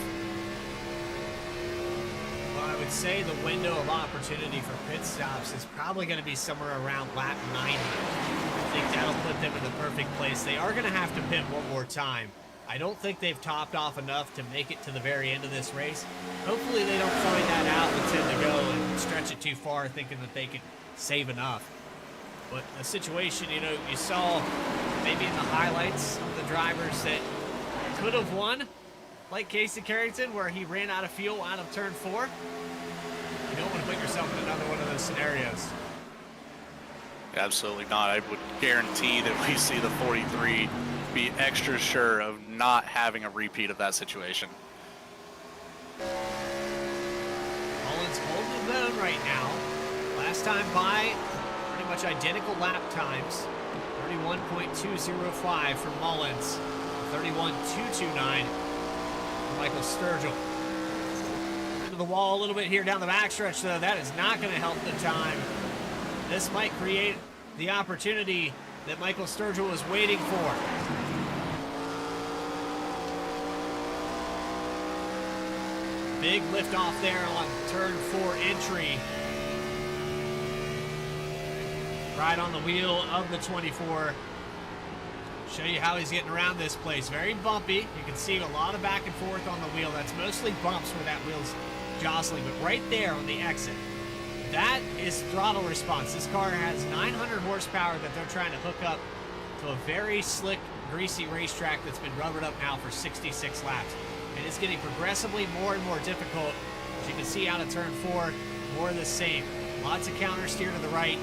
Well, I would say the window of opportunity for pit stops is probably going to be somewhere around lap 90. I think that'll put them in the perfect place. They are going to have to pit one more time. I don't think they've topped off enough to make it to the very end of this race. Hopefully they don't find that out and tend to go and stretch it too far, thinking that they could save enough. But a situation, you know, you saw maybe in the highlights of the drivers that could have won, like Casey Carrington, where he ran out of fuel out of turn 4. You don't want to put yourself in another one of those scenarios. Absolutely not. I would guarantee that we see the 43 be extra sure of not having a repeat of that situation. Mullins holding his own right now. Last time by, pretty much identical lap times. 31.205 for Mullins. 31.229 for Michael Sturgill. Into the wall a little bit here down the backstretch, though. That is not going to help the time. This might create the opportunity that Michael Sturgill was waiting for. Big lift off there on turn 4 entry. Right on the wheel of the 24. Show you how he's getting around this place. Very bumpy. You can see a lot of back and forth on the wheel. That's mostly bumps where that wheel's jostling, but right there on the exit, that is throttle response. This car has 900 horsepower that they're trying to hook up to a very slick, greasy racetrack that's been rubbered up now for 66 laps. And it's getting progressively more and more difficult. As you can see out of turn 4, more of the same. Lots of counter steer to the right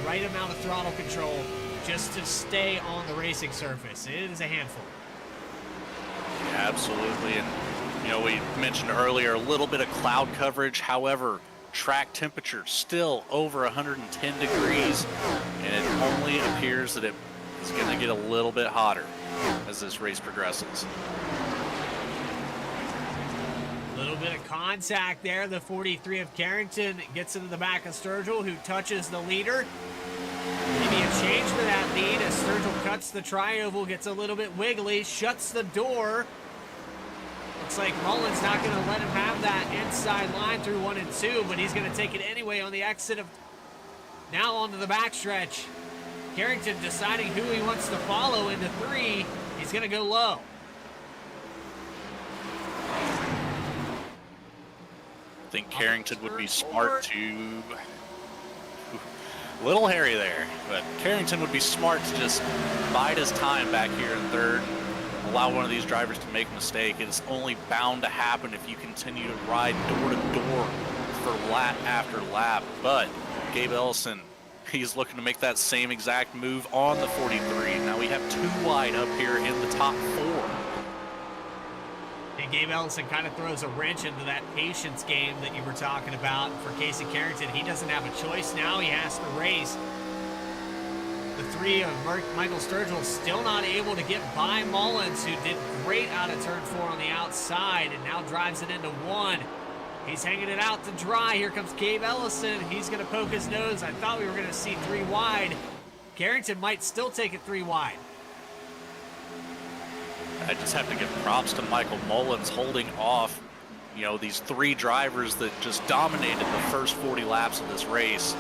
amount of throttle control just to stay on the racing surface. It is a handful. Yeah, absolutely. And, you know, we mentioned earlier a little bit of cloud coverage. However, track temperature still over 110 degrees, and it only appears that it is going to get a little bit hotter as this race progresses. A little bit of contact there. The 43 of Carrington gets into the back of Sturgill, who touches the leader. Maybe a change for that lead as Sturgill cuts the tri-oval, gets a little bit wiggly, shuts the door. Looks like Mullins not going to let him have that inside line through 1 and 2, but he's going to take it anyway on the exit of now onto the backstretch. Carrington deciding who he wants to follow into 3. He's going to go low. I think Carrington would be smart to... Little hairy there, but Carrington would be smart to just bide his time back here in 3rd. Allow one of these drivers to make a mistake. It's only bound to happen if you continue to ride door to door for lap after lap. But Gabe Ellison, he's looking to make that same exact move on the 43. Now we have 2 wide up here in the top 4. And Gabe Ellison kind of throws a wrench into that patience game that you were talking about. For Casey Carrington, he doesn't have a choice now. He has to race. The three of Michael Sturgill still not able to get by Mullins, who did great out of turn 4 on the outside and now drives it into 1. He's hanging it out to dry. Here comes Gabe Ellison. He's going to poke his nose. I thought we were going to see 3 wide. Carrington might still take it 3 wide. I just have to give props to Michael Mullins holding off, you know, these 3 drivers that just dominated the first 40 laps of this race,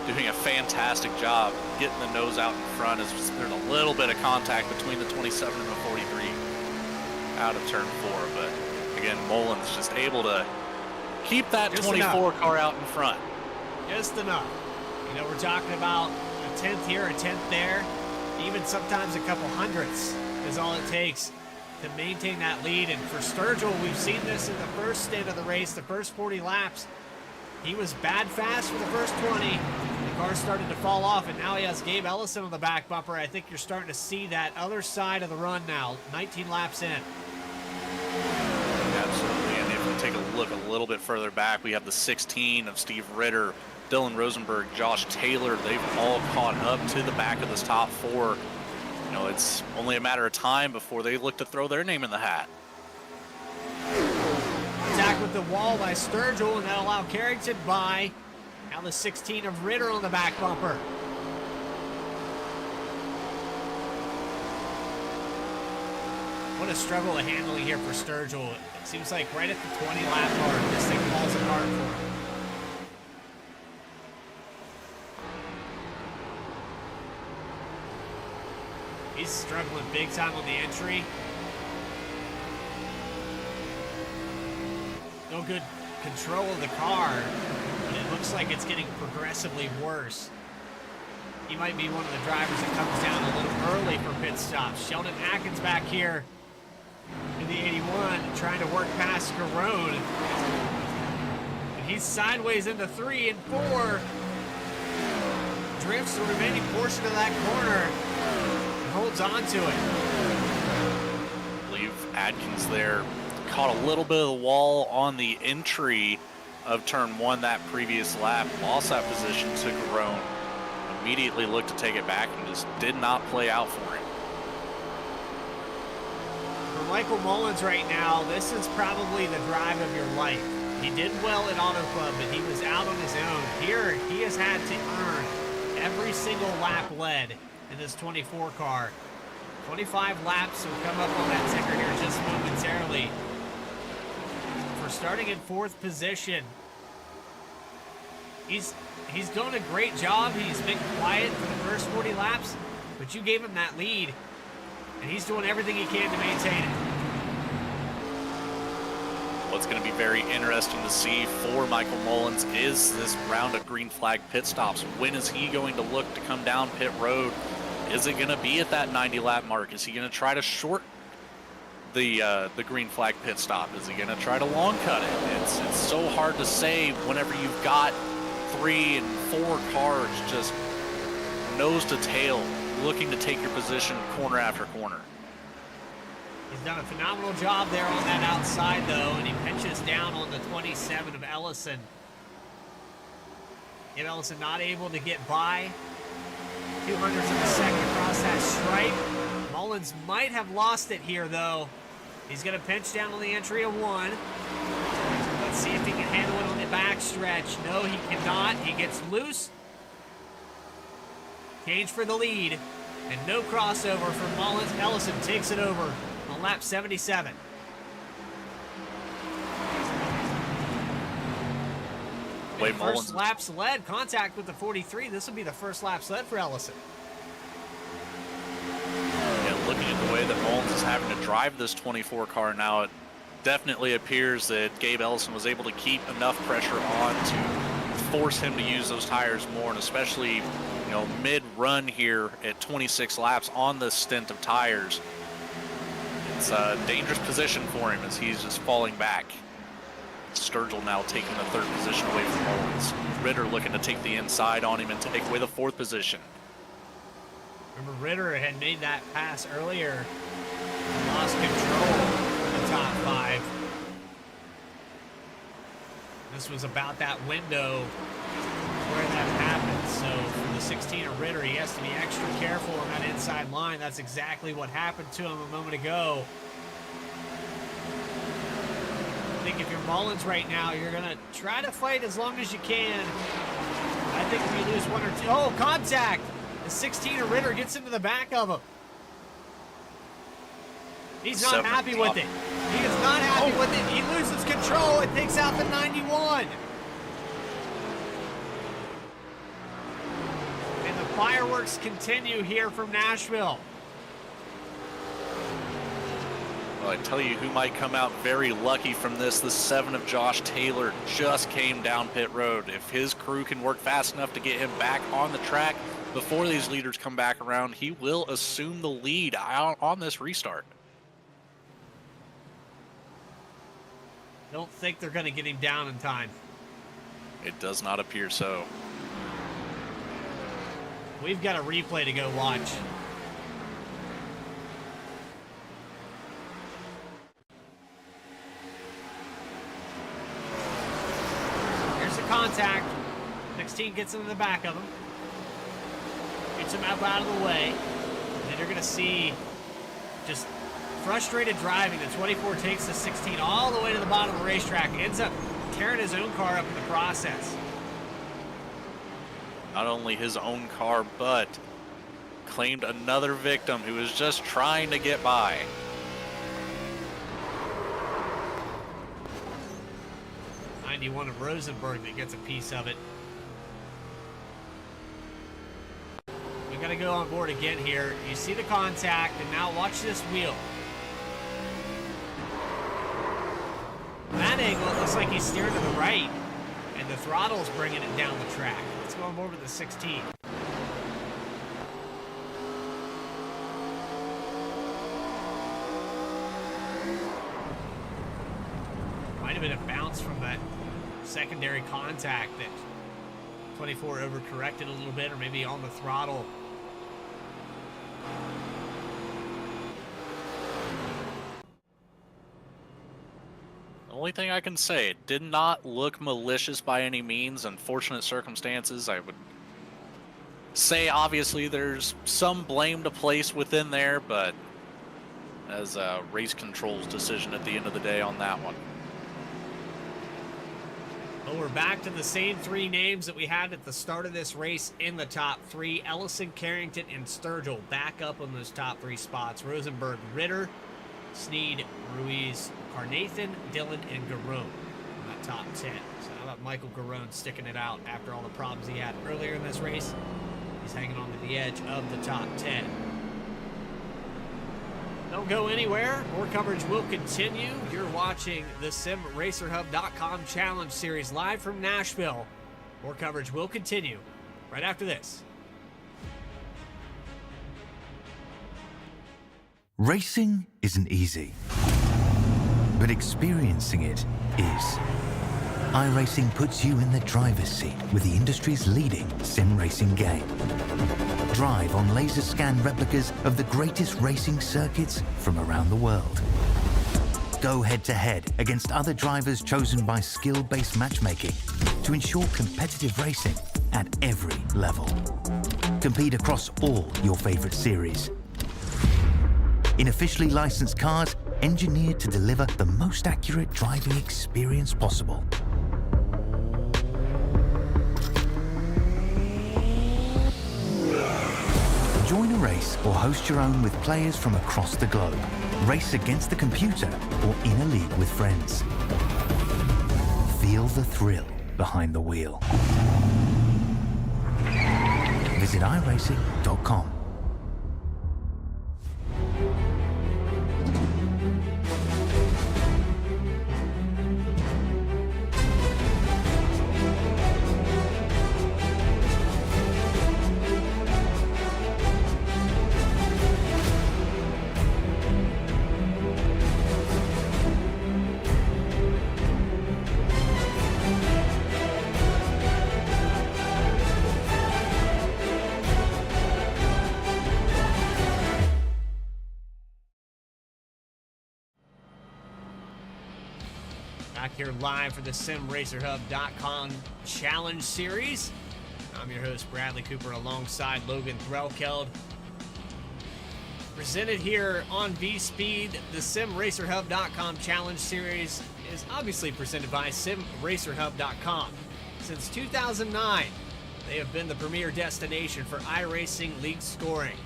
doing a fantastic job getting the nose out in front. As there's a little bit of contact between the 27 and the 43 out of turn 4, but again, Mullins just able to keep that just 24 enough. car out in front. Just enough. You know, we're talking about a 10th here, a 10th there, even sometimes a couple hundredths is all it takes to maintain that lead. And for Sturgill, we've seen this in the first stint of the race, the first 40 laps. He was bad fast for the first 20. The car started to fall off, and now he has Gabe Ellison on the back bumper. I think you're starting to see that other side of the run now, 19 laps in. Absolutely, and if we take a look a little bit further back, we have the 16 of Steve Ritter, Dylan Rosenberg, Josh Taylor. They've all caught up to the back of this top 4. You know, it's only a matter of time before they look to throw their name in the hat. Attack with the wall by Sturgill, and that'll allow Carrington by. Now the 16 of Ritter on the back bumper. What a struggle of handling here for Sturgill. It seems like right at the 20 lap mark, this thing falls apart for him. He's struggling big time on the entry. No good control of the car, but it looks like it's getting progressively worse. He might be one of the drivers that comes down a little early for pit stops. Sheldon Atkins back here in the 81 trying to work past Garone. And he's sideways into 3 and 4. Drifts the remaining portion of that corner and holds on to it. I believe Adkins there caught a little bit of the wall on the entry of turn 1 that previous lap, lost that position to Garone, immediately looked to take it back and just did not play out for him. For Michael Mullins right now, this is probably the drive of your life. He did well at Auto Club, but he was out on his own. Here, he has had to earn every single lap led in this 24 car. 25 laps will come up on that ticker here just momentarily. For starting in 4th position, he's doing a great job. He's been quiet for the first 40 laps, but you gave him that lead, and he's doing everything he can to maintain it. What's going to be very interesting to see for Michael Mullins is this round of green flag pit stops. When is he going to look to come down pit road? Is it going to be at that 90 lap mark? Is he going to try to short the green flag pit stop? Is he going to try to long cut it? It's so hard to say whenever you've got 3 and 4 cars just nose to tail looking to take your position corner after corner. He's done a phenomenal job there on that outside, though, and he pinches down on the 27 of Ellison. Gabe Ellison not able to get by. 200ths of a second across that stripe. Mullins might have lost it here, though. He's going to pinch down on the entry of 1. Let's see if he can handle it on the backstretch. No, he cannot. He gets loose. Cage for the lead. And no crossover for Mullins. Ellison takes it over on lap 77. First laps led, contact with the 43. This will be the first laps led for Ellison. Yeah, looking at the way that Mullins is having to drive this 24 car now, it definitely appears that Gabe Ellison was able to keep enough pressure on to force him to use those tires more, and especially, you know, mid-run here at 26 laps on this stint of tires. It's a dangerous position for him as he's just falling back. Sturgill now taking the 3rd position away from Mullins. Ritter looking to take the inside on him and take away the 4th position. Remember, Ritter had made that pass earlier. Lost control of the top 5. This was about that window where that happened. So for the 16er Ritter, he has to be extra careful on that inside line. That's exactly what happened to him a moment ago. I think if you're Mullins right now, you're going to try to fight as long as you can. I think if you lose 1 or 2... Oh, contact! The 16er Ritter gets into the back of him. He's not happy with it. He is not happy with it. He loses control. It takes out the 91. And the fireworks continue here from Nashville. Well, I tell you who might come out very lucky from this. The 7 of Josh Taylor just came down pit road. If his crew can work fast enough to get him back on the track before these leaders come back around, he will assume the lead on this restart. Don't think they're going to get him down in time. It does not appear so. We've got a replay to go watch. Here's the contact. 16 gets into the back of him. Gets him up out of the way. And then you're going to see just frustrated driving. The 24 takes the 16 all the way to the bottom of the racetrack. Ends up tearing his own car up in the process. Not only his own car, but claimed another victim who was just trying to get by. '91 of Rosenberg that gets a piece of it. We got to go on board again here. You see the contact, and now watch this wheel. That angle, it looks like he's steering to the right, and the throttle's bringing it down the track. Let's go on board with the 16. Might have been a bounce from that secondary contact that 24 overcorrected a little bit, or maybe on the throttle. The only thing I can say, it did not look malicious by any means. Unfortunate circumstances. I would say obviously there's some blame to place within there, but as a race control's decision at the end of the day on that one. Well, we're back to the same 3 names that we had at the start of this race in the top 3. Ellison, Carrington, and Sturgill back up on those top 3 spots. Rosenberg, Ritter, Sneed, Ruiz, Carnathan, Dillon, and Garone in that top 10. So how about Michael Garone sticking it out after all the problems he had earlier in this race? He's hanging on to the edge of the top 10. Don't go anywhere. More coverage will continue. You're watching the SimRacerHub.com Challenge Series live from Nashville. More coverage will continue right after this. Racing isn't easy, but experiencing it is. iRacing puts you in the driver's seat with the industry's leading sim racing game. Drive on laser scan replicas of the greatest racing circuits from around the world. Go head-to-head against other drivers chosen by skill-based matchmaking to ensure competitive racing at every level. Compete across all your favorite series. In officially licensed cars, engineered to deliver the most accurate driving experience possible. Join a race or host your own with players from across the globe. Race against the computer or in a league with friends. Feel the thrill behind the wheel. Visit iRacing.com. Back here live for the SimRacerHub.com Challenge Series. I'm your host, Bradley Cooper, alongside Logan Threlkeld. Presented here on V-Speed, the SimRacerHub.com Challenge Series is obviously presented by SimRacerHub.com. Since 2009, they have been the premier destination for iRacing league scoring.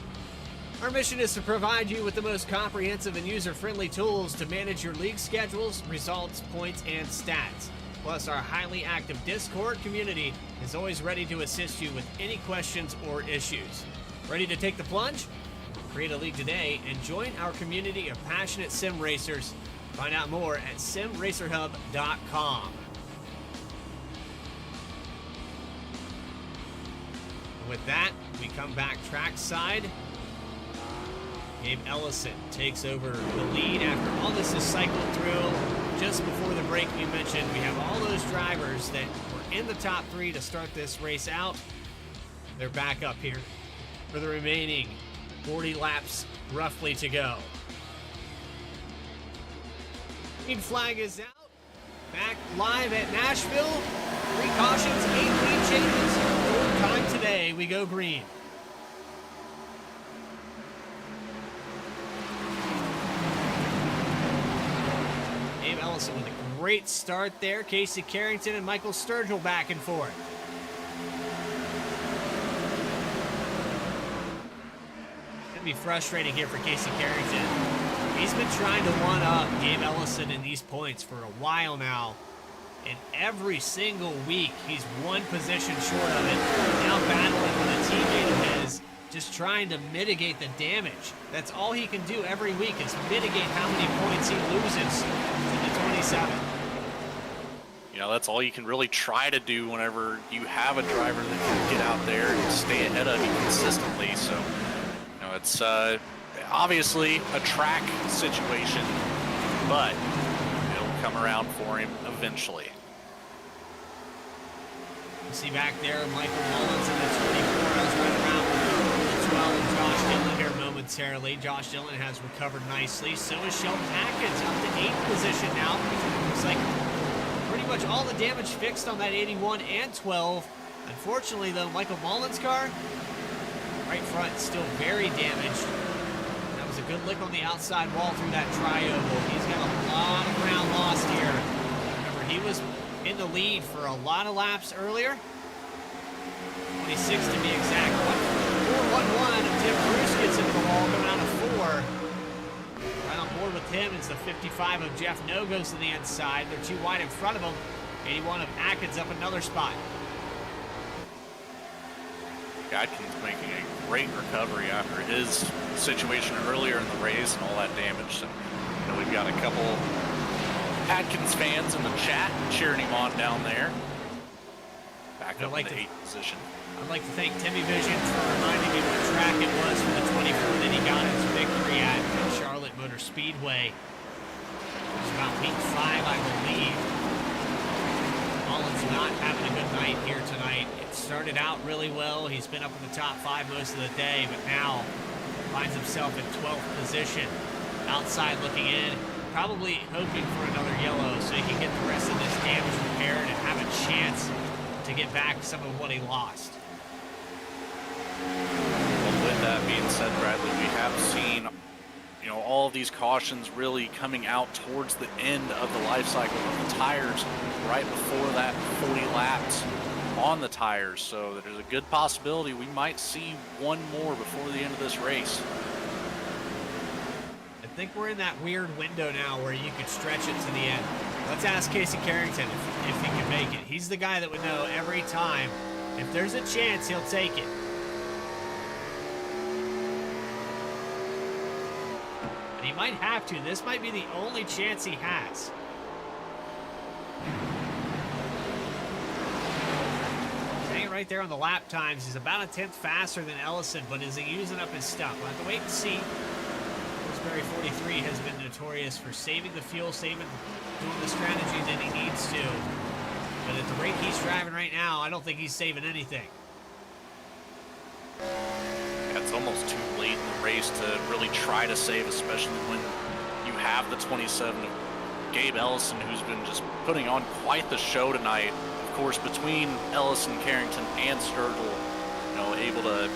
Our mission is to provide you with the most comprehensive and user-friendly tools to manage your league schedules, results, points, and stats. Plus, our highly active Discord community is always ready to assist you with any questions or issues. Ready to take the plunge? Create a league today and join our community of passionate sim racers. Find out more at simracerhub.com. With that, we come back trackside. Gabe Ellison takes over the lead after all this is cycled through. Just before the break, you mentioned we have all those drivers that were in the top 3 to start this race out. They're back up here for the remaining 40 laps roughly to go. Green flag is out. Back live at Nashville. 3 cautions, 8 lead changes. 4th time today, we go green. Gabe Ellison with a great start there. Casey Carrington and Michael Sturgill back and forth. It's going to be frustrating here for Casey Carrington. He's been trying to one-up Gabe Ellison in these points for a while now. And every single week, he's one position short of it. Now battling with a teammate of his, just trying to mitigate the damage. That's all he can do every week is mitigate how many points he loses to the 27. You know, that's all you can really try to do whenever you have a driver that can get out there and stay ahead of you consistently. So, you know, it's obviously a track situation, but it'll come around for him eventually. You see back there, Michael Mullins in the 24. I was right around the 12 and Josh Dillon here momentarily. Josh Dillon has recovered nicely. So is Sheldon Atkins up to 8th position now. Looks like pretty much all the damage fixed on that 81 and 12. Unfortunately, though, Michael Mullins' car, right front, still very damaged. That was a good lick on the outside wall through that tri-oval. He's got a lot of ground lost here. Remember, he was in the lead for a lot of laps earlier. 26 to be exact. 4-1-1. Tim Bruce gets into the wall coming out of 4. Right on board with him is the 55 of Jeff No goes to the inside. They're too wide in front of him. 81 of Atkins up another spot. Atkins making a great recovery after his situation earlier in the race and all that damage. So, you know, we've got a couple Atkins fans in the chat cheering him on down there. Back up in the 8th position. I'd like to thank Timmy Vision for reminding me what track it was for the 24 that he got his victory at Charlotte Motor Speedway. It was about week 5, I believe. Mullins not having a good night here tonight. It started out really well. He's been up in the top 5 most of the day, but now finds himself in 12th position. Outside looking in, probably hoping for another yellow so he can get the rest of this damage repaired and have a chance to get back some of what he lost. Well, with that being said, Bradley, we have seen, you know, all of these cautions really coming out towards the end of the life cycle of the tires, right before that 40 laps on the tires. So there's a good possibility we might see one more before the end of this race. I think we're in that weird window now where you could stretch it to the end. Let's ask Casey Carrington if he can make it. He's the guy that would know every time. If there's a chance, he'll take it. And he might have to. This might be the only chance he has. Hanging right there on the lap times. He's about a 10th faster than Ellison, but is he using up his stuff? We'll have to wait and see. Roseberry 43 has been notorious for saving the fuel, doing the strategy that he needs to. But at the rate he's driving right now, I don't think he's saving anything. It's almost too late in the race to really try to save, especially when you have the 27 Gabe Ellison, who's been just putting on quite the show tonight. Of course, between Ellison, Carrington, and Sturgill, you know, able to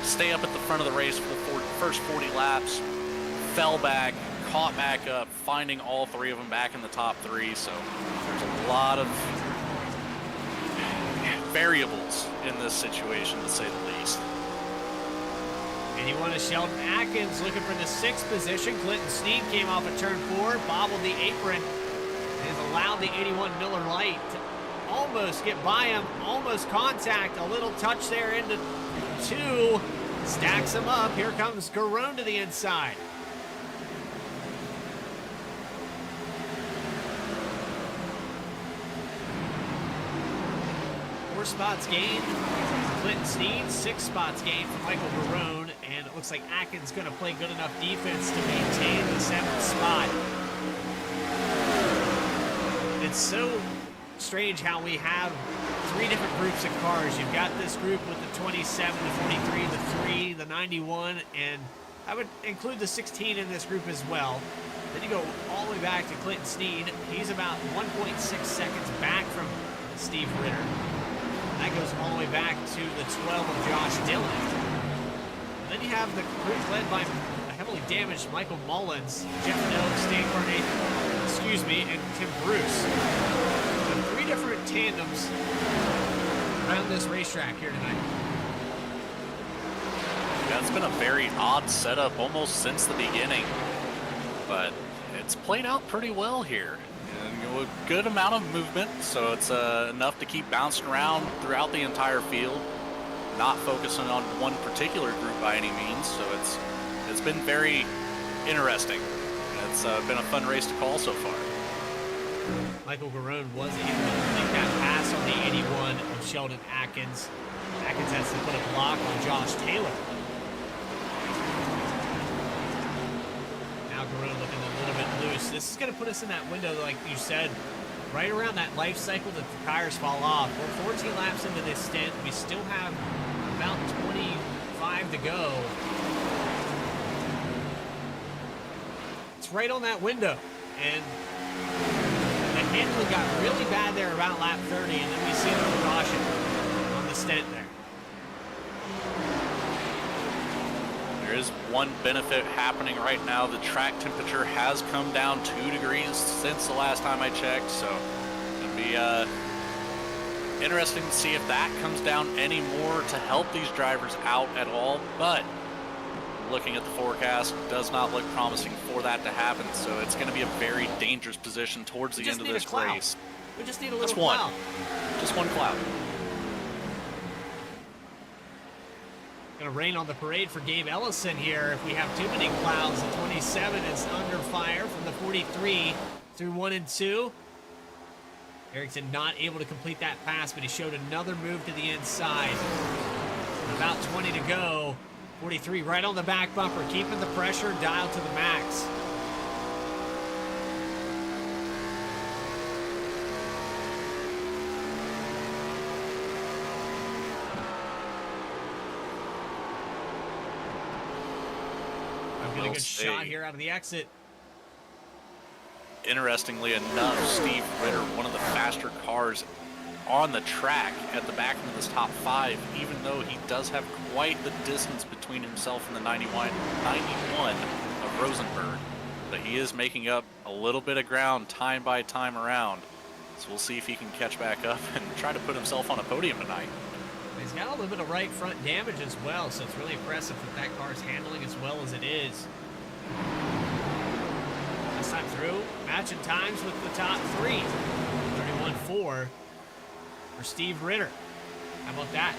stay up at the front of the race for the first 40 laps, fell back, caught back up, finding all three of them back in the top three. So there's a lot of variables in this situation, to say the least. 81 is Sheldon Atkins looking for the 6th position. Clinton Sneed came off of turn 4, bobbled the apron, and has allowed the 81 Miller Lite to almost get by him, almost contact, a little touch there into 2, stacks him up. Here comes Garone to the inside. 4 spots gained for Clinton Sneed, 6 spots gained for Michael Barone, and it looks like Atkins going to play good enough defense to maintain the 7th spot. It's so strange how we have 3 different groups of cars. You've got this group with the 27, the 43, the 3, the 91, and I would include the 16 in this group as well. Then you go all the way back to Clinton Sneed. He's about 1.6 seconds back from Steve Ritter. That goes all the way back to the 12 of Josh Dillon. And then you have the group led by a heavily damaged Michael Mullins, Jeff Noakes, Stan Carnate, and Tim Bruce. So 3 different tandems around this racetrack here tonight. Yeah, it's been a very odd setup almost since the beginning, but it's played out pretty well here. And a good amount of movement, so it's enough to keep bouncing around throughout the entire field, not focusing on one particular group by any means. So it's been very interesting. It's been a fun race to call so far. Michael Garone was able to complete that pass on the 81 of Sheldon Atkins. Atkins has to put a block on Josh Taylor. Now Garone looking a little bit loose. This is going to put us in that window, like you said, right around that life cycle that the tires fall off. We're 14 laps into this stint. We still have about 25 to go. It's right on that window. And the handling got really bad there around lap 30, and then we see a little caution on the stint there. There is one benefit happening right now. The track temperature has come down 2 degrees since the last time I checked, so it'll be interesting to see if that comes down any more to help these drivers out at all. But looking at the forecast, does not look promising for that to happen, so it's going to be a very dangerous position towards the end of this race. We just need a little cloud. Just one cloud. Going to rain on the parade for Gabe Ellison here. If we have too many clouds, the 27 is under fire from the 43 through 1 and 2. Erickson not able to complete that pass, but he showed another move to the inside. About 20 to go. 43 right on the back bumper, keeping the pressure dialed to the max. A good shot here out of the exit. Interestingly enough, Steve Ritter, one of the faster cars on the track at the back end of this top 5, even though he does have quite the distance between himself and the 91 of Rosenberg. But he is making up a little bit of ground time by time around. So we'll see if he can catch back up and try to put himself on a podium tonight. He's got a little bit of right front damage as well, so it's really impressive that car's handling as well as it is. Last time through, matching times with the top 3. 31-4 for Steve Ritter. How about that?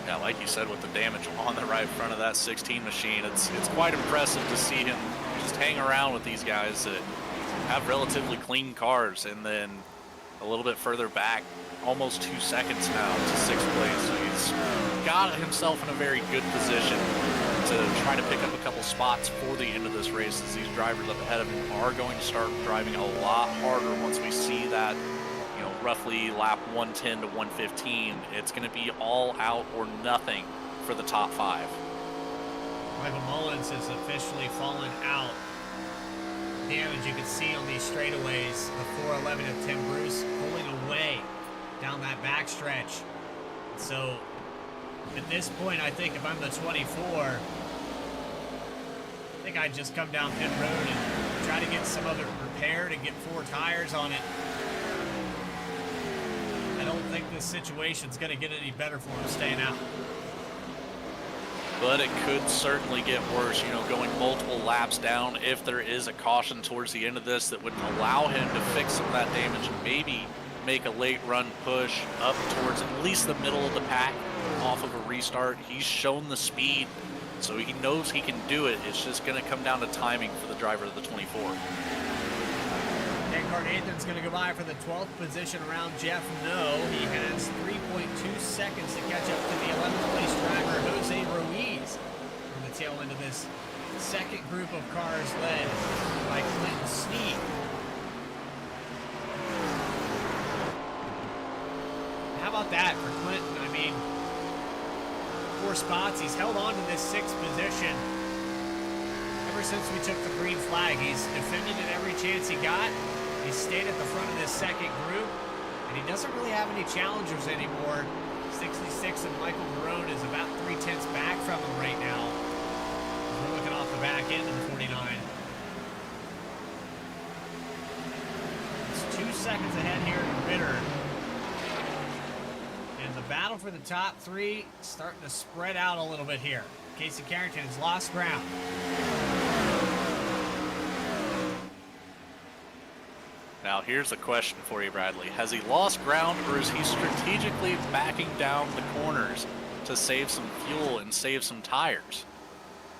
Yeah, like you said, with the damage on the right front of that 16 machine, it's quite impressive to see him just hang around with these guys that have relatively clean cars, and then a little bit further back, almost 2 seconds now to 6th place. So he's got himself in a very good position to try to pick up a couple spots for the end of this race, as these drivers up ahead of him are going to start driving a lot harder once we see that, you know, roughly lap 110 to 115. It's going to be all out or nothing for the top 5. Michael Mullins has officially fallen out. damage you can see on these straightaways. The 411 of Tim Bruce pulling away down that backstretch. So at this point, I think if I'm the 24, I think I'd just come down pit road and try to get some other repaired and get 4 tires on it. I don't think this situation's going to get any better for him staying out. But it could certainly get worse, you know, going multiple laps down if there is a caution towards the end of this that would allow him to fix some of that damage and maybe make a late run push up towards at least the middle of the pack off of a restart. He's shown the speed, so he knows he can do it. It's just going to come down to timing for the driver of the 24. Nathan's going to go by for the 12th position around Jeff No. He has 3.2 seconds to catch up to the 11th place driver, Jose Ruiz, on the tail end of this second group of cars led by Clinton Sneed. How about that for Clinton? I mean, 4 spots. He's held on to this 6th position ever since we took the green flag. He's defended it every chance he got. He stayed at the front of this second group, and he doesn't really have any challengers anymore. 66 and Michael Verone is about 3/10 back from him right now. We're looking off the back end of the 49. It's 2 seconds ahead here to Ritter. And the battle for the top 3 starting to spread out a little bit here. Casey Carrington has lost ground. Now here's a question for you, Bradley. Has he lost ground, or is he strategically backing down the corners to save some fuel and save some tires?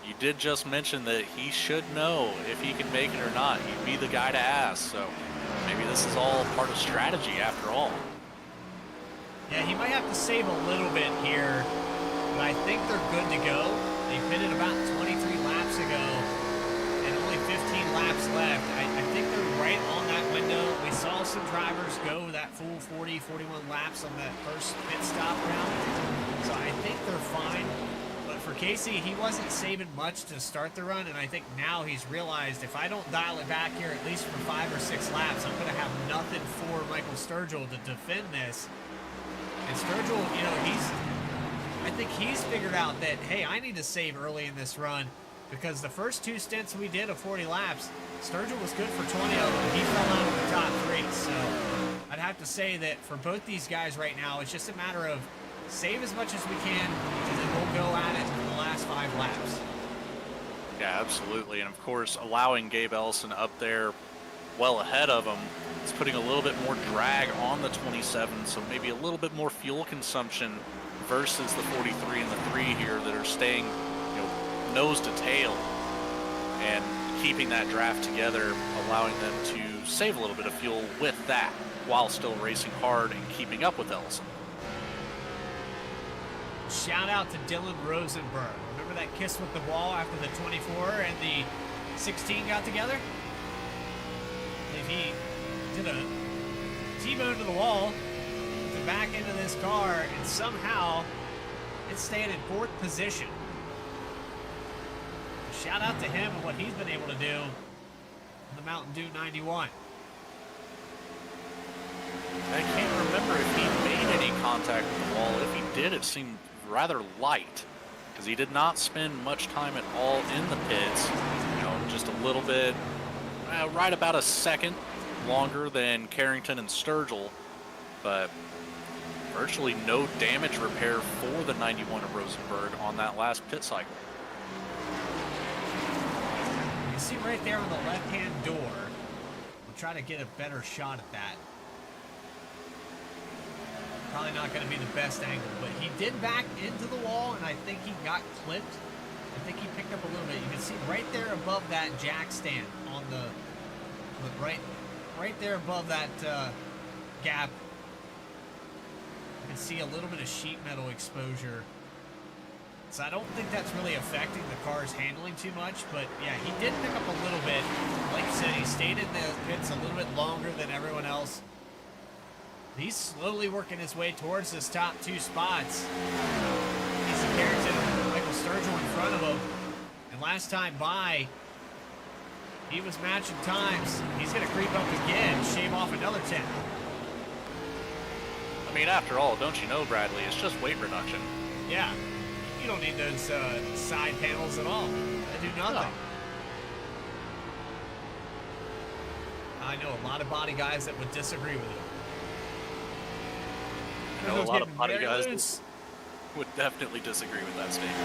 You did just mention that he should know if he can make it or not. He'd be the guy to ask, so maybe this is all part of strategy after all. Yeah, he might have to save a little bit here, but I think they're good to go. They pitted about 23 laps ago, and only 15 laps left. I think they're right on that window. We saw some drivers go that full 40, 41 laps on that first pit stop round, so I think they're fine. But for Casey, he wasn't saving much to start the run, and I think now he's realized if I don't dial it back here at least for 5 or 6 laps, I'm going to have nothing for Michael Sturgill to defend this. And Sturgill, you know, I think he's figured out that, hey, I need to save early in this run, because the first 2 stints we did of 40 laps, Sturgill was good for 20 of them. He fell out of the top 3. So I'd have to say that for both these guys right now, it's just a matter of save as much as we can, and then we'll go at it for the last 5 laps. Yeah, absolutely. And of course, allowing Gabe Ellison up there well ahead of him, it's putting a little bit more drag on the 27, so maybe a little bit more fuel consumption versus the 43 and the 3 here that are staying, you know, nose to tail and keeping that draft together, allowing them to save a little bit of fuel with that while still racing hard and keeping up with Ellison. Shout out to Dylan Rosenberg. Remember that kiss with the wall after the 24 and the 16 got together? I believe he did a T-bone to the wall with the back end of this car, and somehow it's staying in 4th position. Shout out to him and what he's been able to do in the Mountain Dew 91. I can't remember if he made any contact with the wall. If he did, it seemed rather light, because he did not spend much time at all in the pits. You know, just a little bit, right about a second longer than Carrington and Sturgill, but virtually no damage repair for the 91 of Rosenberg on that last pit cycle. You can see right there on the left-hand door. We'll try to get a better shot at that. Probably not going to be the best angle, but he did back into the wall, and I think he got clipped. I think he picked up a little bit. You can see right there above that jack stand on the right there above that gap. You can see a little bit of sheet metal exposure. So I don't think that's really affecting the car's handling too much, but yeah, he did pick up a little bit. Like you said, he stayed in the pits a little bit longer than everyone else. He's slowly working his way towards this top 2 spots. Casey Carrington and Michael Sturgill in front of him. And last time by, He was matching times. He's going to creep up again, shave off another 10. I mean, after all, don't you know, Bradley, it's just weight reduction. Yeah. You don't need those side panels at all. They do nothing. No. I know a lot of body guys that would disagree with it. I know a lot of body guys would definitely disagree with that statement.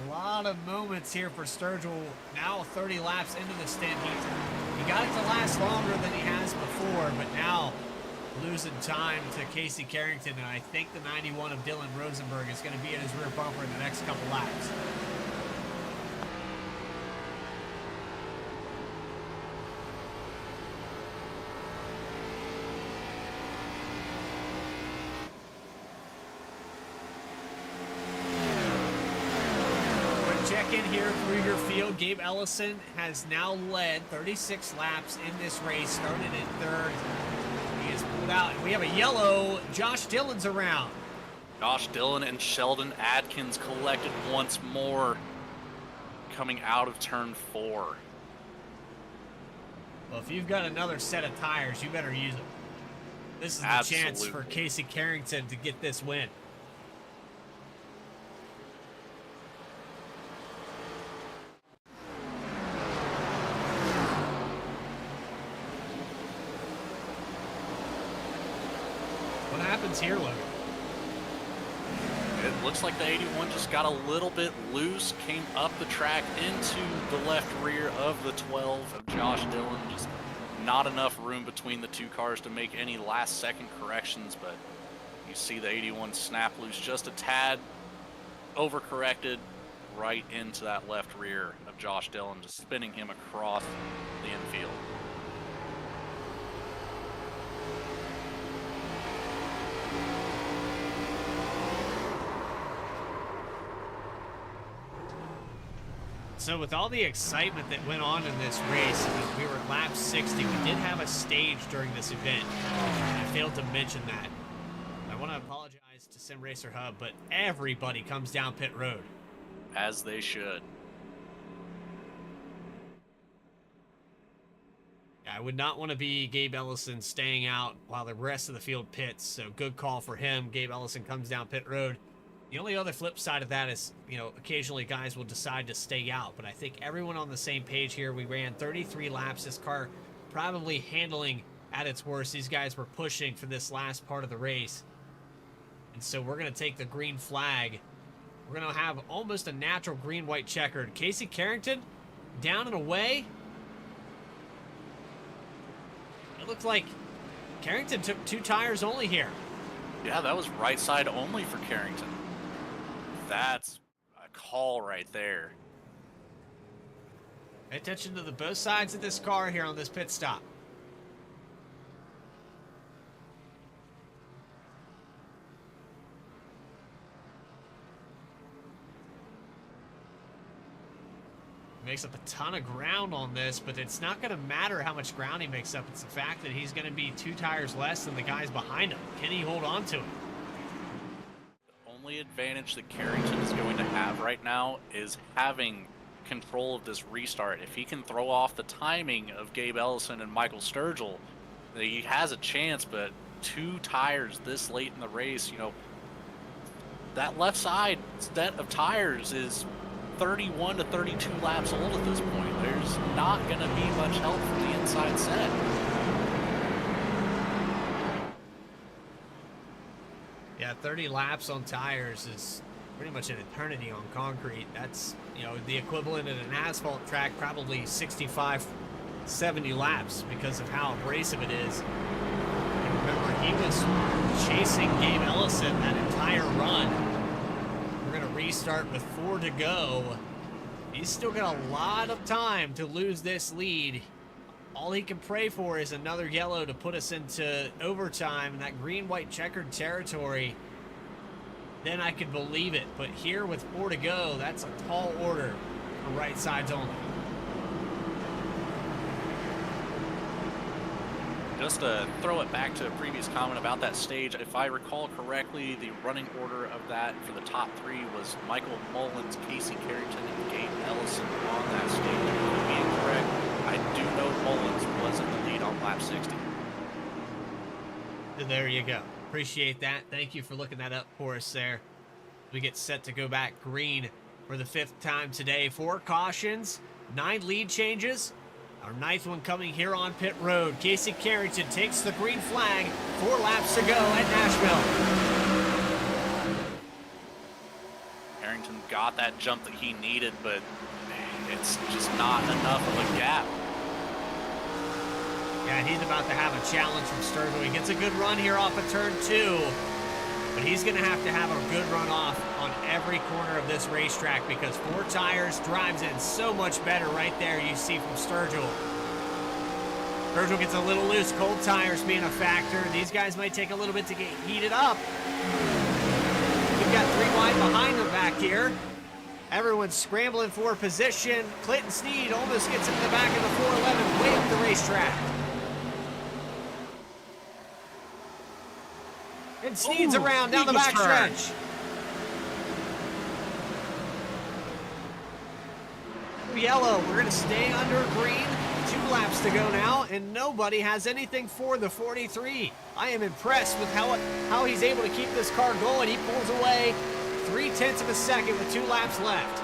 A lot of moments here for Sturgill. Now 30 laps into the stint. He got it to last longer than he has before, but now losing time to Casey Carrington, and I think the 91 of Dylan Rosenberg is going to be in his rear bumper in the next couple laps. Check in here through your field. Gabe Ellison has now led 36 laps in this race, started in third. He is pulled out, and we have a yellow. Josh Dillon's around. Josh Dillon and Sheldon Adkins collected once more, coming out of turn 4. Well, if you've got another set of tires, you better use them. This is the chance for Casey Carrington to get this win. What happens here, Logan? It looks like the 81 just got a little bit loose, came up the track into the left rear of the 12 of Josh Dillon. Just not enough room between the two cars to make any last-second corrections, but you see the 81 snap loose just a tad, overcorrected right into that left rear of Josh Dillon, just spinning him across the infield. So with all the excitement that went on in this race, we were at lap 60. We did have a stage during this event. I failed to mention that. I want to apologize to Sim Racer Hub, but everybody comes down pit road. As they should. I would not want to be Gabe Ellison staying out while the rest of the field pits, so good call for him. Gabe Ellison comes down pit road. The only other flip side of that is, you know, occasionally guys will decide to stay out, but I think everyone on the same page here. We ran 33 laps. This car probably handling at its worst. These guys were pushing for this last part of the race. And so we're going to take the green flag. We're going to have almost a natural green-white checkered. Casey Carrington down and away. It looks like Carrington took 2 tires only here. Yeah, that was right side only for Carrington. That's a call right there. Pay attention to the both sides of this car here on this pit stop. Makes up a ton of ground on this, but it's not going to matter how much ground he makes up. It's the fact that he's going to be 2 tires less than the guys behind him. Can he hold on to it? The only advantage that Carrington is going to have right now is having control of this restart. If he can throw off the timing of Gabe Ellison and Michael Sturgill, he has a chance, but 2 tires this late in the race, you know, that left side set of tires is 31 to 32 laps old at this point. There's not going to be much help from the inside set. Yeah, 30 laps on tires is pretty much an eternity on concrete. That's, you know, the equivalent at an asphalt track, probably 65, 70 laps because of how abrasive it is. And remember, he was chasing Gabe Ellison that entire run. We're going to restart with 4 to go. He's still got a lot of time to lose this lead. All he can pray for is another yellow to put us into overtime in that green-white checkered territory. Then I could believe it. But here with 4 to go, that's a tall order for right sides only. Just to throw it back to a previous comment about that stage, if I recall correctly, the running order of that for the top 3 was Michael Mullins, Casey Carrington, and Gabe Ellison. Mullins on that statement. To be incorrect, I do know Mullins was in the lead on lap 60. So there you go. Appreciate that. Thank you for looking that up for us there. We get set to go back green for the 5th time today. 4 cautions, 9 lead changes. Our 9th one coming here on pit road. Casey Carrington takes the green flag. 4 laps to go at Nashville. Carrington got that jump that he needed, but it's just not enough of a gap. Yeah, he's about to have a challenge from Sturgill. He gets a good run here off of turn 2, but he's going to have a good run off on every corner of this racetrack because 4 tires drives in so much better right there. You see from Sturgill. Sturgill gets a little loose, cold tires being a factor. These guys might take a little bit to get heated up. We've got 3 wide behind them back here. Everyone's scrambling for position. Clinton Sneed almost gets into the back of the 411 way up the racetrack. And Sneed's around down the back stretch. Yellow, we're going to stay under green. 2 laps to go now, and nobody has anything for the 43. I am impressed with how he's able to keep this car going. He pulls away 0.3 of a second with 2 laps left.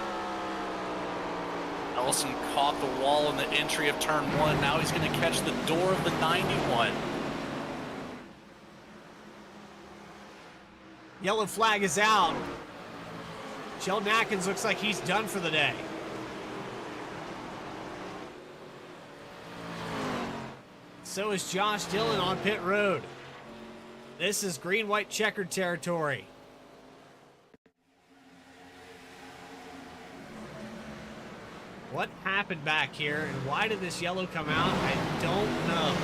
Ellison caught the wall in the entry of turn 1. Now he's going to catch the door of the 91. Yellow flag is out. Sheldon Atkins looks like he's done for the day. So is Josh Dillon on pit road. This is green-white checkered territory. What happened back here, and why did this yellow come out? I don't know.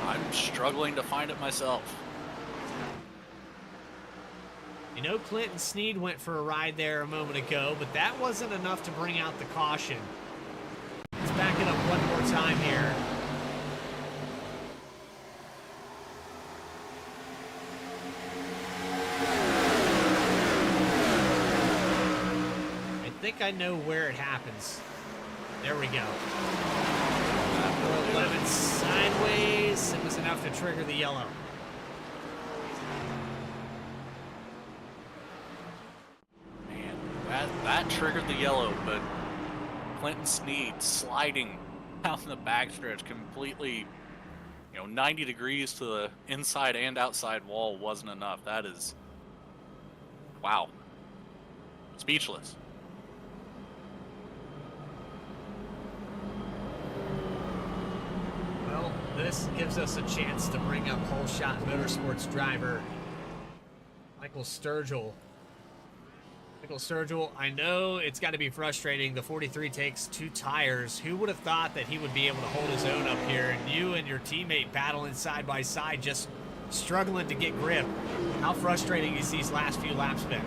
I'm struggling to find it myself. You know, Clinton Sneed went for a ride there a moment ago, but that wasn't enough to bring out the caution. Let's back it up one more time here. I think I know where it happens. There we go. 411 sideways. It was enough to trigger the yellow. That triggered the yellow, but Clinton Sneed sliding down the backstretch completely, 90 degrees to the inside and outside wall wasn't enough. That is, wow. Speechless. Well, this gives us a chance to bring up Whole Shot Motorsports driver Michael Sturgill. Michael Sturgill, I know it's got to be frustrating. The 43 takes 2 tires. Who would have thought that he would be able to hold his own up here? And you and your teammate battling side by side, just struggling to get grip. How frustrating has these last few laps been?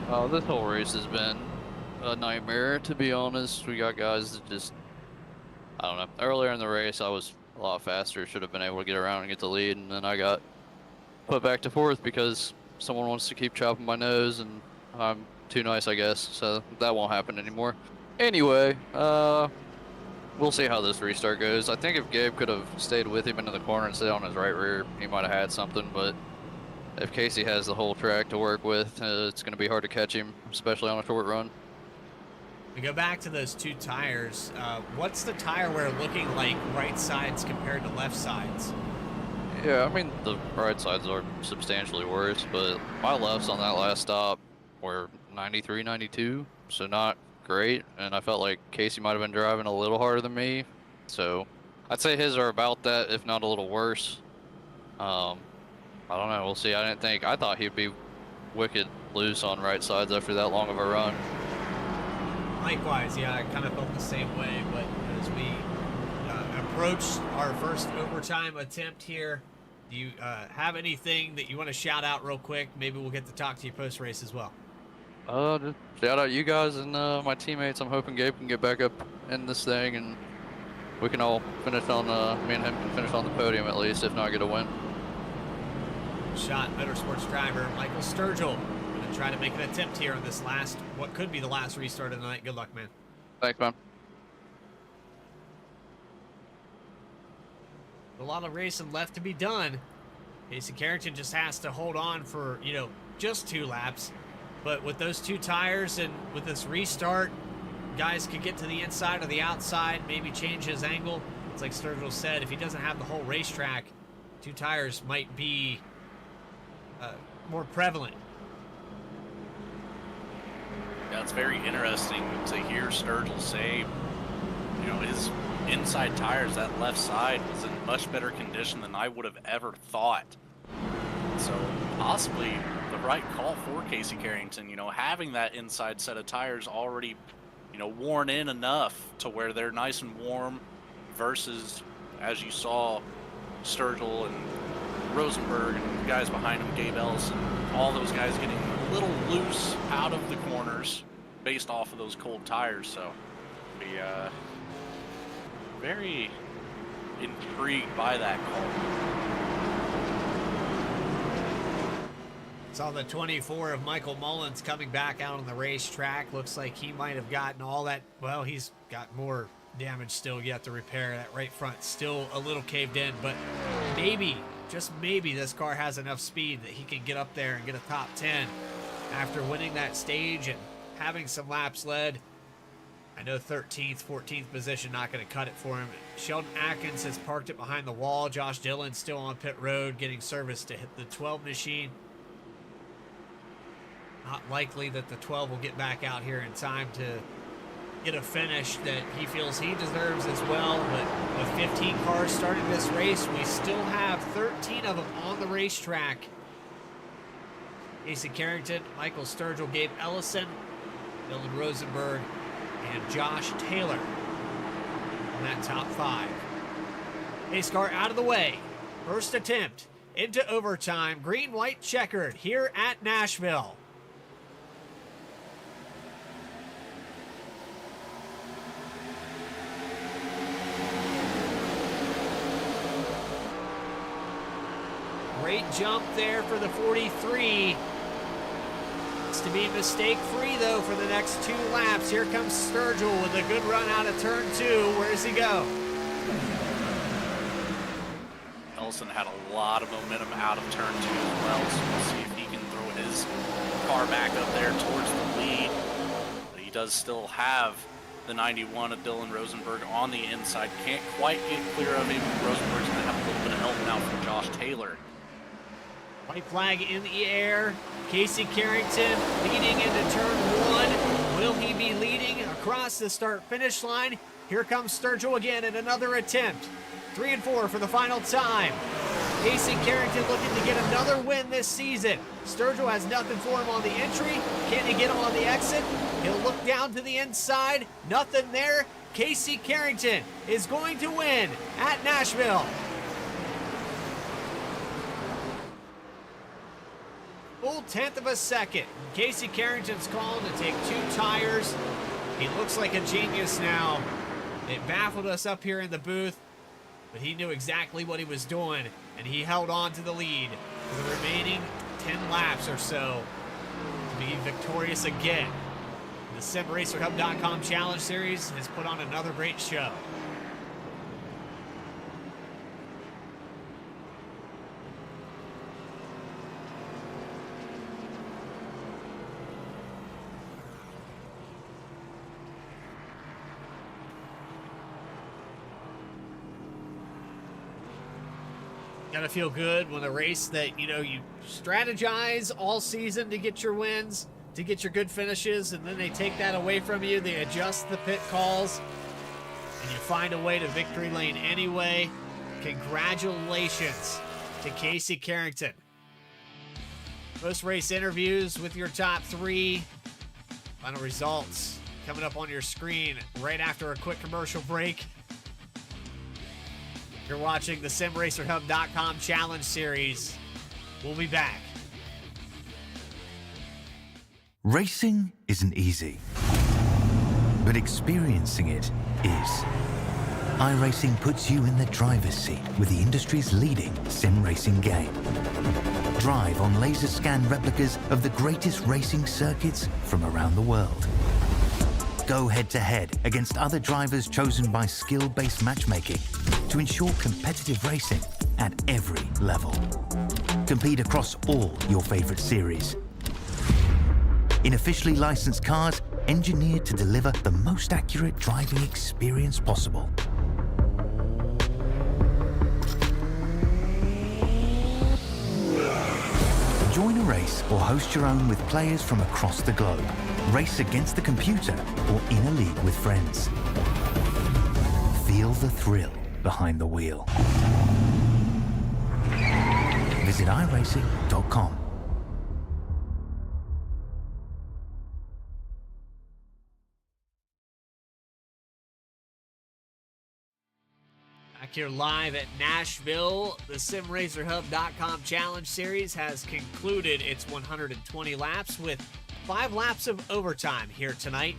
Oh, this whole race has been a nightmare, to be honest. We got guys that just, I don't know. Earlier in the race, I was a lot faster. Should have been able to get around and get the lead. And then I got put back to 4th because someone wants to keep chopping my nose, and I'm too nice, I guess, so that won't happen anymore. Anyway, we'll see how this restart goes. I think if Gabe could have stayed with him into the corner and stayed on his right rear, he might have had something, but if Casey has the whole track to work with, it's going to be hard to catch him, especially on a short run. We go back to those 2 tires. What's the tire wear looking like right sides compared to left sides? Yeah, I mean, the right sides are substantially worse, but my lefts on that last stop were 93, 92, so not great, and I felt like Casey might have been driving a little harder than me, so I'd say his are about that, if not a little worse. I don't know, we'll see. I thought he'd be wicked loose on right sides after that long of a run. Likewise, yeah, I kind of felt the same way, but as we approach our first overtime attempt here, do you have anything that you want to shout out real quick? Maybe we'll get to talk to you post-race as well. Just shout out you guys and my teammates. I'm hoping Gabe can get back up in this thing and we can all finish on, me and him can finish on the podium at least, if not get a win. Shot Motorsports driver Michael Sturgill going to try to make an attempt here on this last, what could be the last restart of the night. Good luck, man. Thanks, man. A lot of racing left to be done. Casey Carrington just has to hold on for, you know, just 2 laps. But with those 2 tires and with this restart, guys could get to the inside or the outside, maybe change his angle. It's like Sturgill said, if he doesn't have the whole racetrack, 2 tires might be more prevalent. Yeah, it's very interesting to hear Sturgill say, you know, his inside tires, that left side, was in much better condition than I would have ever thought. So possibly the right call for Casey Carrington, you know, having that inside set of tires already, you know, worn in enough to where they're nice and warm versus, as you saw, Sturgill and Rosenberg and the guys behind him, Gabe Ellison, all those guys getting a little loose out of the corners based off of those cold tires. So be very intrigued by that call. Saw the 24 of Michael Mullins coming back out on the racetrack. Looks like he might have gotten all that. Well, he's got more damage still yet to repair. That right front still a little caved in, but maybe, just maybe, this car has enough speed that he can get up there and get a top 10 after winning that stage and having some laps led. I know 13th, 14th position not going to cut it for him. Sheldon Atkins has parked it behind the wall. Josh Dillon still on pit road getting service to hit the 12 machine. Not likely that the 12 will get back out here in time to get a finish that he feels he deserves as well. But with 15 cars starting this race, we still have 13 of them on the racetrack. Casey Carrington, Michael Sturgill, Gabe Ellison, Dylan Rosenberg, and Josh Taylor on that top 5. Pace car out of the way. First attempt into overtime. Green, white, checkered here at Nashville. Great jump there for the 43. It's to be mistake-free, though, for the next 2 laps. Here comes Sturgill with a good run out of turn 2. Where does he go? Ellison had a lot of momentum out of turn 2 as well, so we'll see if he can throw his car back up there towards the lead. But he does still have the 91 of Dylan Rosenberg on the inside. Can't quite get clear of him. Rosenberg's going to have a little bit of help now from Josh Taylor. White flag in the air. Casey Carrington leading into turn 1. Will he be leading across the start-finish line? Here comes Sturgill again in another attempt. 3 and 4 for the final time. Casey Carrington looking to get another win this season. Sturgill has nothing for him on the entry. Can he get him on the exit? He'll look down to the inside. Nothing there. Casey Carrington is going to win at Nashville. Full 1/10 of a second. Casey Carrington's called to take 2 tires. He looks like a genius now. It baffled us up here in the booth, but he knew exactly what he was doing, and he held on to the lead for the remaining 10 laps or so to be victorious again. The SimRacerHub.com Challenge Series has put on another great show. Gotta feel good when a race that, you know, you strategize all season to get your wins, to get your good finishes, and then they take that away from you. They adjust the pit calls, and you find a way to victory lane anyway. Congratulations to Casey Carrington. Post-race interviews with your top 3. Final results coming up on your screen right after a quick commercial break. You're watching the SimRacerHub.com Challenge Series. We'll be back. Racing isn't easy, but experiencing it is. iRacing puts you in the driver's seat with the industry's leading sim racing game. Drive on laser scan replicas of the greatest racing circuits from around the world. Go head-to-head against other drivers chosen by skill-based matchmaking to ensure competitive racing at every level. Compete across all your favorite series. In officially licensed cars, engineered to deliver the most accurate driving experience possible. Join a race or host your own with players from across the globe. Race against the computer or in a league with friends. Feel the thrill behind the wheel. Visit iRacing.com. Back here live at Nashville, the SimRacerHub.com Challenge Series has concluded its 120 laps with 5 laps of overtime here tonight.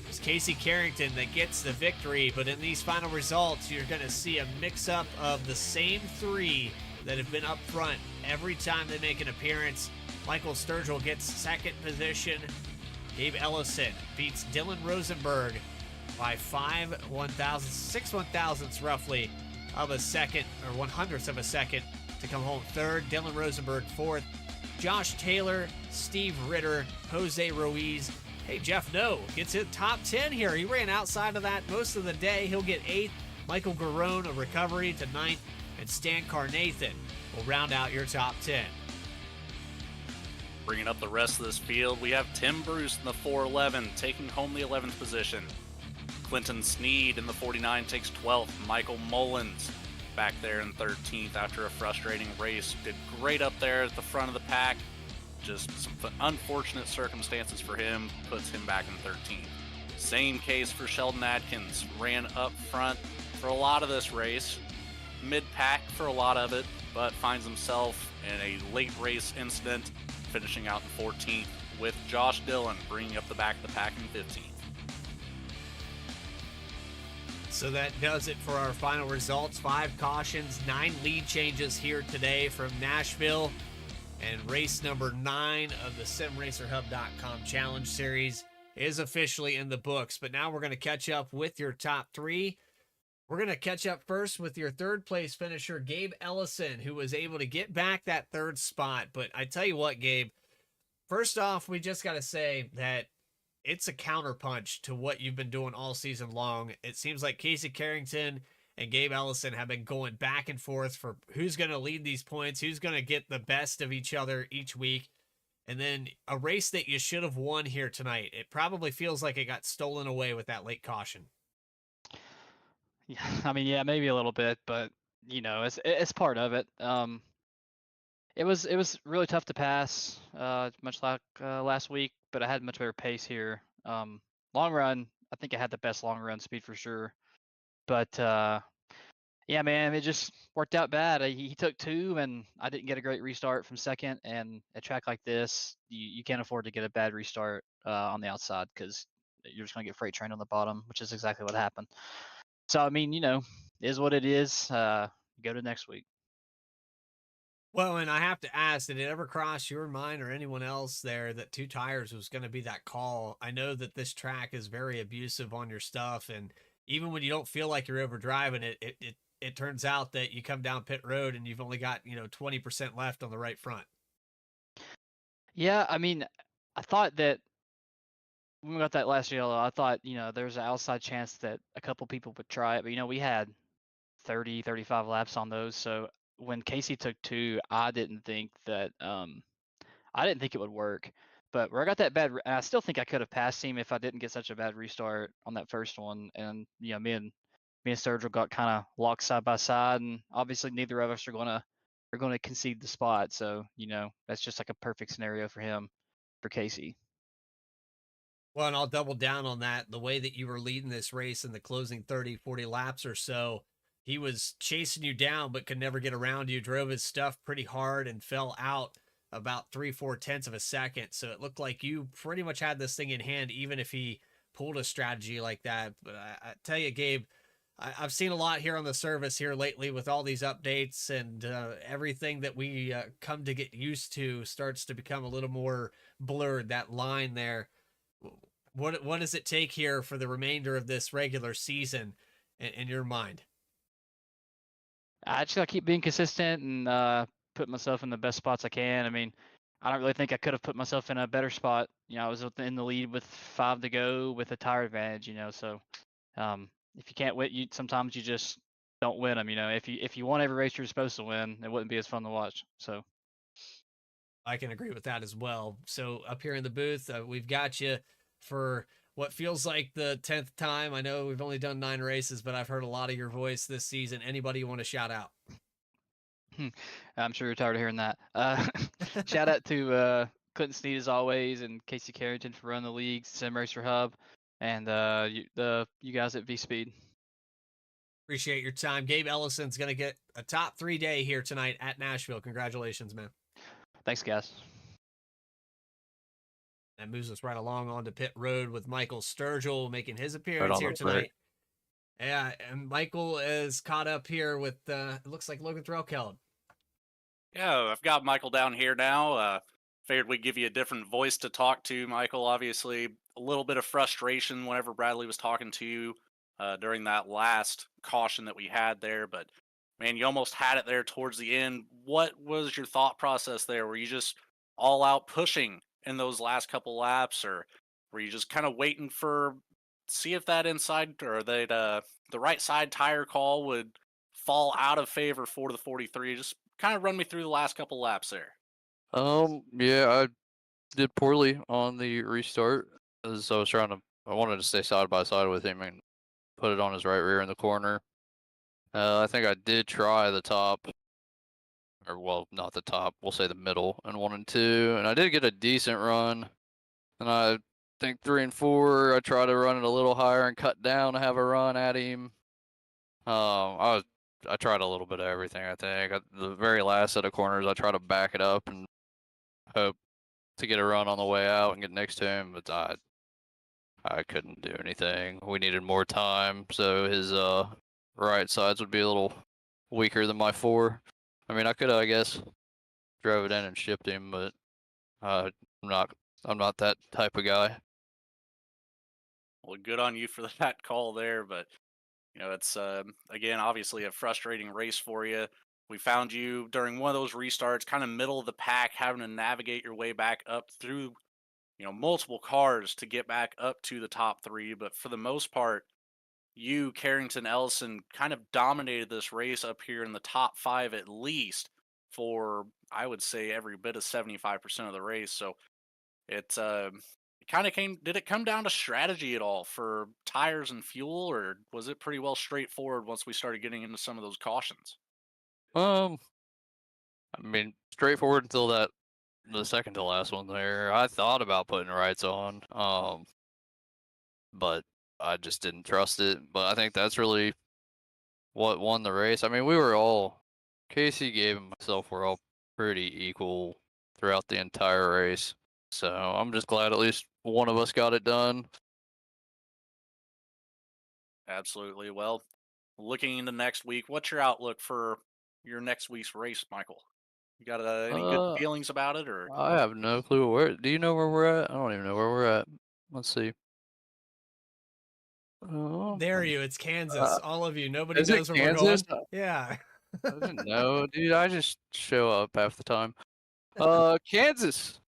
It's Casey Carrington that gets the victory, but in these final results, you're going to see a mix-up of the same 3 that have been up front every time they make an appearance. Michael Sturgill gets second position. Gabe Ellison beats Dylan Rosenberg by 6 1/1000ths roughly of a second, or 1/100th of a second, to come home third. Dylan Rosenberg fourth. Josh Taylor, Steve Ritter, Jose Ruiz. Hey, Jeff No gets his top 10 here. He ran outside of that most of the day. He'll get 8th. Michael Garone, a recovery, to 9th. And Stan Carnathan will round out your top 10. Bringing up the rest of this field, we have Tim Bruce in the 411 taking home the 11th position. Clinton Sneed in the 49 takes 12th. Michael Mullins back there in 13th after a frustrating race. Did great up there at the front of the pack. Just some unfortunate circumstances for him puts him back in 13th. Same case for Sheldon Atkins. Ran up front for a lot of this race. Mid-pack for a lot of it, but finds himself in a late race incident, finishing out in 14th, with Josh Dillon bringing up the back of the pack in 15th. So that does it for our final results. 5 cautions, 9 lead changes here today from Nashville. And race number 9 of the SimRacerHub.com Challenge Series is officially in the books. But now we're going to catch up with your top 3. We're going to catch up first with your third place finisher, Gabe Ellison, who was able to get back that 3rd spot. But I tell you what, Gabe, first off, we just got to say that it's a counterpunch to what you've been doing all season long. It seems like Casey Carrington and Gabe Ellison have been going back and forth for who's going to lead these points, who's going to get the best of each other each week. And then a race that you should have won here tonight. It probably feels like it got stolen away with that late caution. Yeah, I mean, yeah, maybe a little bit, but it's part of it. It was really tough to pass, much like last week, but I had much better pace here. Long run, I think I had the best long run speed for sure. But yeah, man, it just worked out bad. He took 2, and I didn't get a great restart from second. And a track like this, you can't afford to get a bad restart on the outside because you're just gonna get freight trained on the bottom, which is exactly what happened. So I mean, is what it is. Go to next week. Well, and I have to ask, did it ever cross your mind or anyone else there that 2 tires was going to be that call? I know that this track is very abusive on your stuff, and even when you don't feel like you're over driving it turns out that you come down pit road and you've only got 20% left on the right front. Yeah, I mean, I thought that when we got that last yellow, I thought there's an outside chance that a couple people would try it, but we had 30, 35 laps on those, so when Casey took 2, I didn't think that it would work. But where I got that bad, and I still think I could have passed him if I didn't get such a bad restart on that first one. And me and Sturgill got kind of locked side by side, and obviously neither of us are gonna concede the spot. So that's just like a perfect scenario for Casey. Well, and I'll double down on that. The way that you were leading this race in the closing 30, 40 laps or so, he was chasing you down but could never get around you, drove his stuff pretty hard and fell out about 3/4 of a second. So it looked like you pretty much had this thing in hand, even if he pulled a strategy like that. But I tell you, Gabe, I've seen a lot here on the service here lately with all these updates and everything that we come to get used to starts to become a little more blurred. That line there. What does it take here for the remainder of this regular season in your mind? I just gotta keep being consistent and put myself in the best spots I can. I mean, I don't really think I could have put myself in a better spot. I was in the lead with 5 to go with a tire advantage. So if you can't win, sometimes you just don't win them. If you won every race you're supposed to win, it wouldn't be as fun to watch. So I can agree with that as well. So up here in the booth, we've got you for what feels like the 10th time. I know we've only done 9 races, but I've heard a lot of your voice this season. Anybody you want to shout out? I'm sure you're tired of hearing that. Shout out to Clinton Sneed as always, and Casey Carrington for running the league, Sim Racer Hub, and you guys at V Speed. Appreciate your time. Gabe Ellison's going to get a top 3 day here tonight at Nashville. Congratulations, man. Thanks, guys. That moves us right along onto pit road with Michael Sturgill making his appearance here tonight. Yeah, and Michael is caught up here with, it looks like Logan Threlkeld. Yeah, I've got Michael down here now. Figured we'd give you a different voice to talk to, Michael. Obviously, a little bit of frustration whenever Bradley was talking to you during that last caution that we had there. But, man, you almost had it there towards the end. What was your thought process there? Were you just all out pushing in those last couple laps, or were you just kind of waiting for see if that inside or the right side tire call would fall out of favor for the 43? Just kind of run me through the last couple laps there. Yeah, I did poorly on the restart as I wanted to stay side by side with him and put it on his right rear in the corner. I think I did try the top, or well, not the top, we'll say the middle, and 1 and 2, and I did get a decent run. And I think 3 and 4, I tried to run it a little higher and cut down to have a run at him. I tried a little bit of everything. I think at the very last set of corners, I tried to back it up and hope to get a run on the way out and get next to him, but I couldn't do anything. We needed more time, so his right sides would be a little weaker than my 4. I mean, I could have, I guess, drove it in and shipped him, but I'm not that type of guy. Well, good on you for that call there, but it's again obviously a frustrating race for you. We found you during one of those restarts, kind of middle of the pack, having to navigate your way back up through multiple cars to get back up to the top 3. But for the most part, you, Carrington, Ellison, kind of dominated this race up here in the top 5 at least for, I would say, every bit of 75% of the race. So it kind of did it come down to strategy at all for tires and fuel, or was it pretty well straightforward once we started getting into some of those cautions? I mean, straightforward until the second to last one there. I thought about putting rights on, but I just didn't trust it. But I think that's really what won the race. I mean, Casey, Gabe, and myself were all pretty equal throughout the entire race. So I'm just glad at least one of us got it done. Absolutely. Well, looking into next week, what's your outlook for your next week's race, Michael? You got any good feelings about it, or? I have no clue where. Do you know where we're at? I don't even know where we're at. Let's see. Dare you? It's Kansas. All of you. Nobody knows where Kansas? we're going. Yeah. I didn't know, dude. I just show up half the time. Kansas.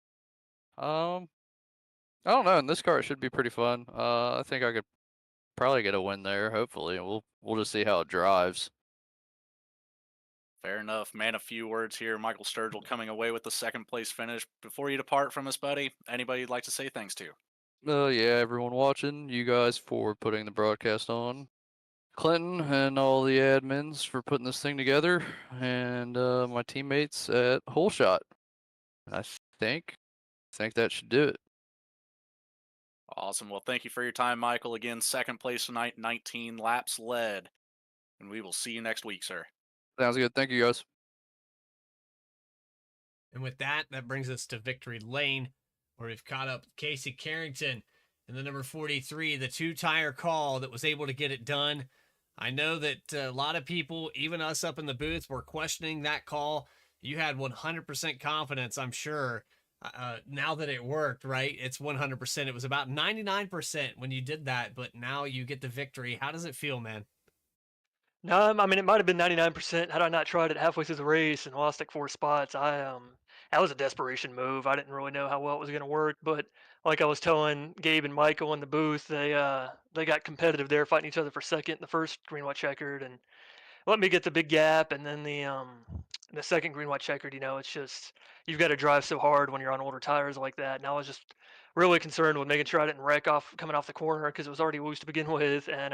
I don't know. In this car, it should be pretty fun. I think I could probably get a win there. Hopefully, we'll just see how it drives. Fair enough. Man, a few words here. Michael Sturgill coming away with the second place finish. Before you depart from us, buddy, anybody you'd like to say thanks to? Yeah, everyone watching, you guys for putting the broadcast on. Clinton and all the admins for putting this thing together, and my teammates at Whole Shot. I think that should do it. Awesome. Well, thank you for your time, Michael. Again, second place tonight, 19 laps led. And we will see you next week, sir. Sounds good. Thank you, guys. And with that brings us to victory lane, where we've caught up Casey Carrington in the number 43, the 2-tire call that was able to get it done. I know that a lot of people, even us up in the booth, were questioning that call. You had 100% confidence, I'm sure. Now that it worked, right? It's 100%. It was about 99% when you did that, but now you get the victory. How does it feel, man? No, I mean, it might have been 99% had I not tried it halfway through the race and lost like 4 spots. That was a desperation move. I didn't really know how well it was going to work, but like I was telling Gabe and Michael in the booth, they got competitive there, fighting each other for second in the first green white checkered, and let me get the big gap, and then the second green white checkered. It's just you've got to drive so hard when you're on older tires like that. And I was just really concerned with making sure I didn't wreck off coming off the corner because it was already loose to begin with, and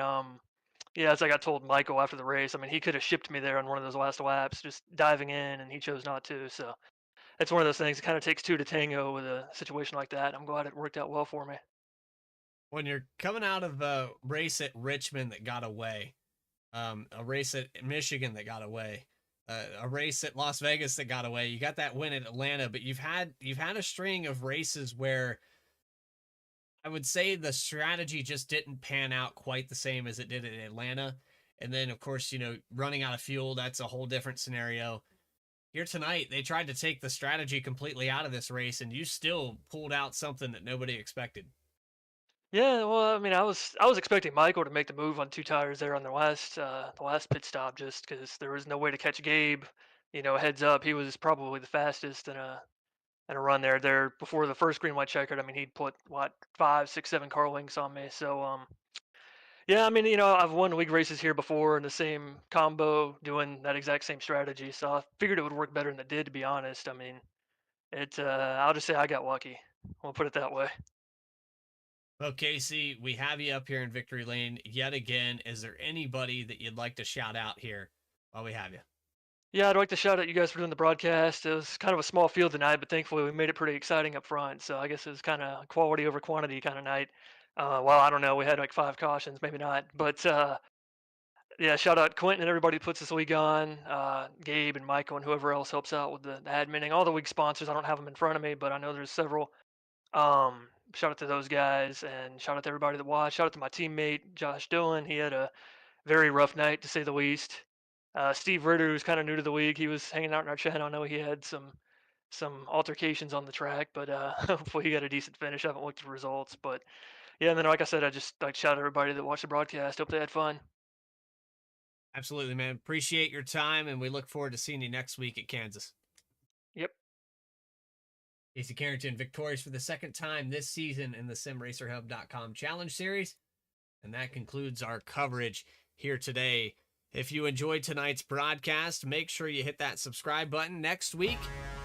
yeah, as I got told Michael after the race, I mean, he could have shipped me there on one of those last laps, just diving in, and he chose not to. So it's one of those things. It kind of takes two to tango with a situation like that. I'm glad it worked out well for me. When you're coming out of a race at Richmond that got away, a race at Michigan that got away, a race at Las Vegas that got away, you got that win at Atlanta, but you've had a string of races where I would say the strategy just didn't pan out quite the same as it did in Atlanta. And then, of course, running out of fuel, that's a whole different scenario. Here tonight, they tried to take the strategy completely out of this race, and you still pulled out something that nobody expected. Yeah, well, I mean, I was expecting Michael to make the move on 2 tires there on the last pit stop, just because there was no way to catch Gabe. Heads up, he was probably the fastest in a run there before the first green white checkered. I mean, he'd put what 5, 6, 7 car lengths on me. So yeah, I mean, I've won league races here before in the same combo doing that exact same strategy. So I figured it would work better than it did, to be honest. I mean, I'll just say I got lucky. We'll put it that way. Well, Casey, we have you up here in Victory Lane yet again. Is there anybody that you'd like to shout out here while we have you? Yeah, I'd like to shout out you guys for doing the broadcast. It was kind of a small field tonight, but thankfully we made it pretty exciting up front. So I guess it was kind of quality over quantity kind of night. Well, I don't know. We had like 5 cautions, maybe not. But yeah, shout out Quentin and everybody who puts this league on, Gabe and Michael and whoever else helps out with the adminning. All the league sponsors, I don't have them in front of me, but I know there's several. Shout out to those guys and shout out to everybody that watched. Shout out to my teammate, Josh Dillon. He had a very rough night, to say the least. Steve Ritter, who's kind of new to the league, he was hanging out in our channel. I know he had some altercations on the track, but hopefully he got a decent finish. I haven't looked at the results, but yeah. And then, like I said, I just like shout out everybody that watched the broadcast. Hope they had fun. Absolutely, man. Appreciate your time, and we look forward to seeing you next week at Kansas. Yep. Casey Carrington, victorious for the second time this season in the SimRacerHub.com Challenge Series. And that concludes our coverage here today. If you enjoyed tonight's broadcast, make sure you hit that subscribe button. Next week,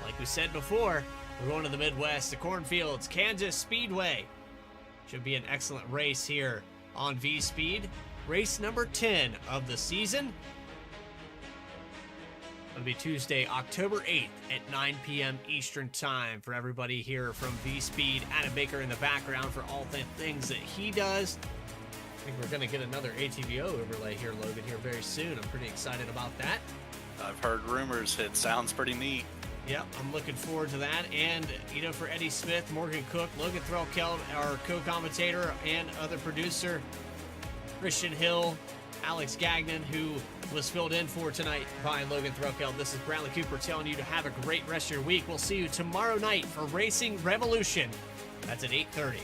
like we said before, we're going to the Midwest, the Cornfields, Kansas Speedway. Should be an excellent race here on V-Speed. Race number 10 of the season. It'll be Tuesday, October 8th at 9 p.m. Eastern Time. For everybody here from V-Speed, Adam Baker in the background for all the things that he does. I think we're going to get another ATVO overlay here, Logan, here very soon. I'm pretty excited about that. I've heard rumors. It sounds pretty neat. Yep, I'm looking forward to that. And, for Eddie Smith, Morgan Cook, Logan Threlkeld, our co-commentator and other producer, Christian Hill, Alex Gagnon, who was filled in for tonight by Logan Threlkeld. This is Bradley Cooper telling you to have a great rest of your week. We'll see you tomorrow night for Racing Revolution. That's at 8:30.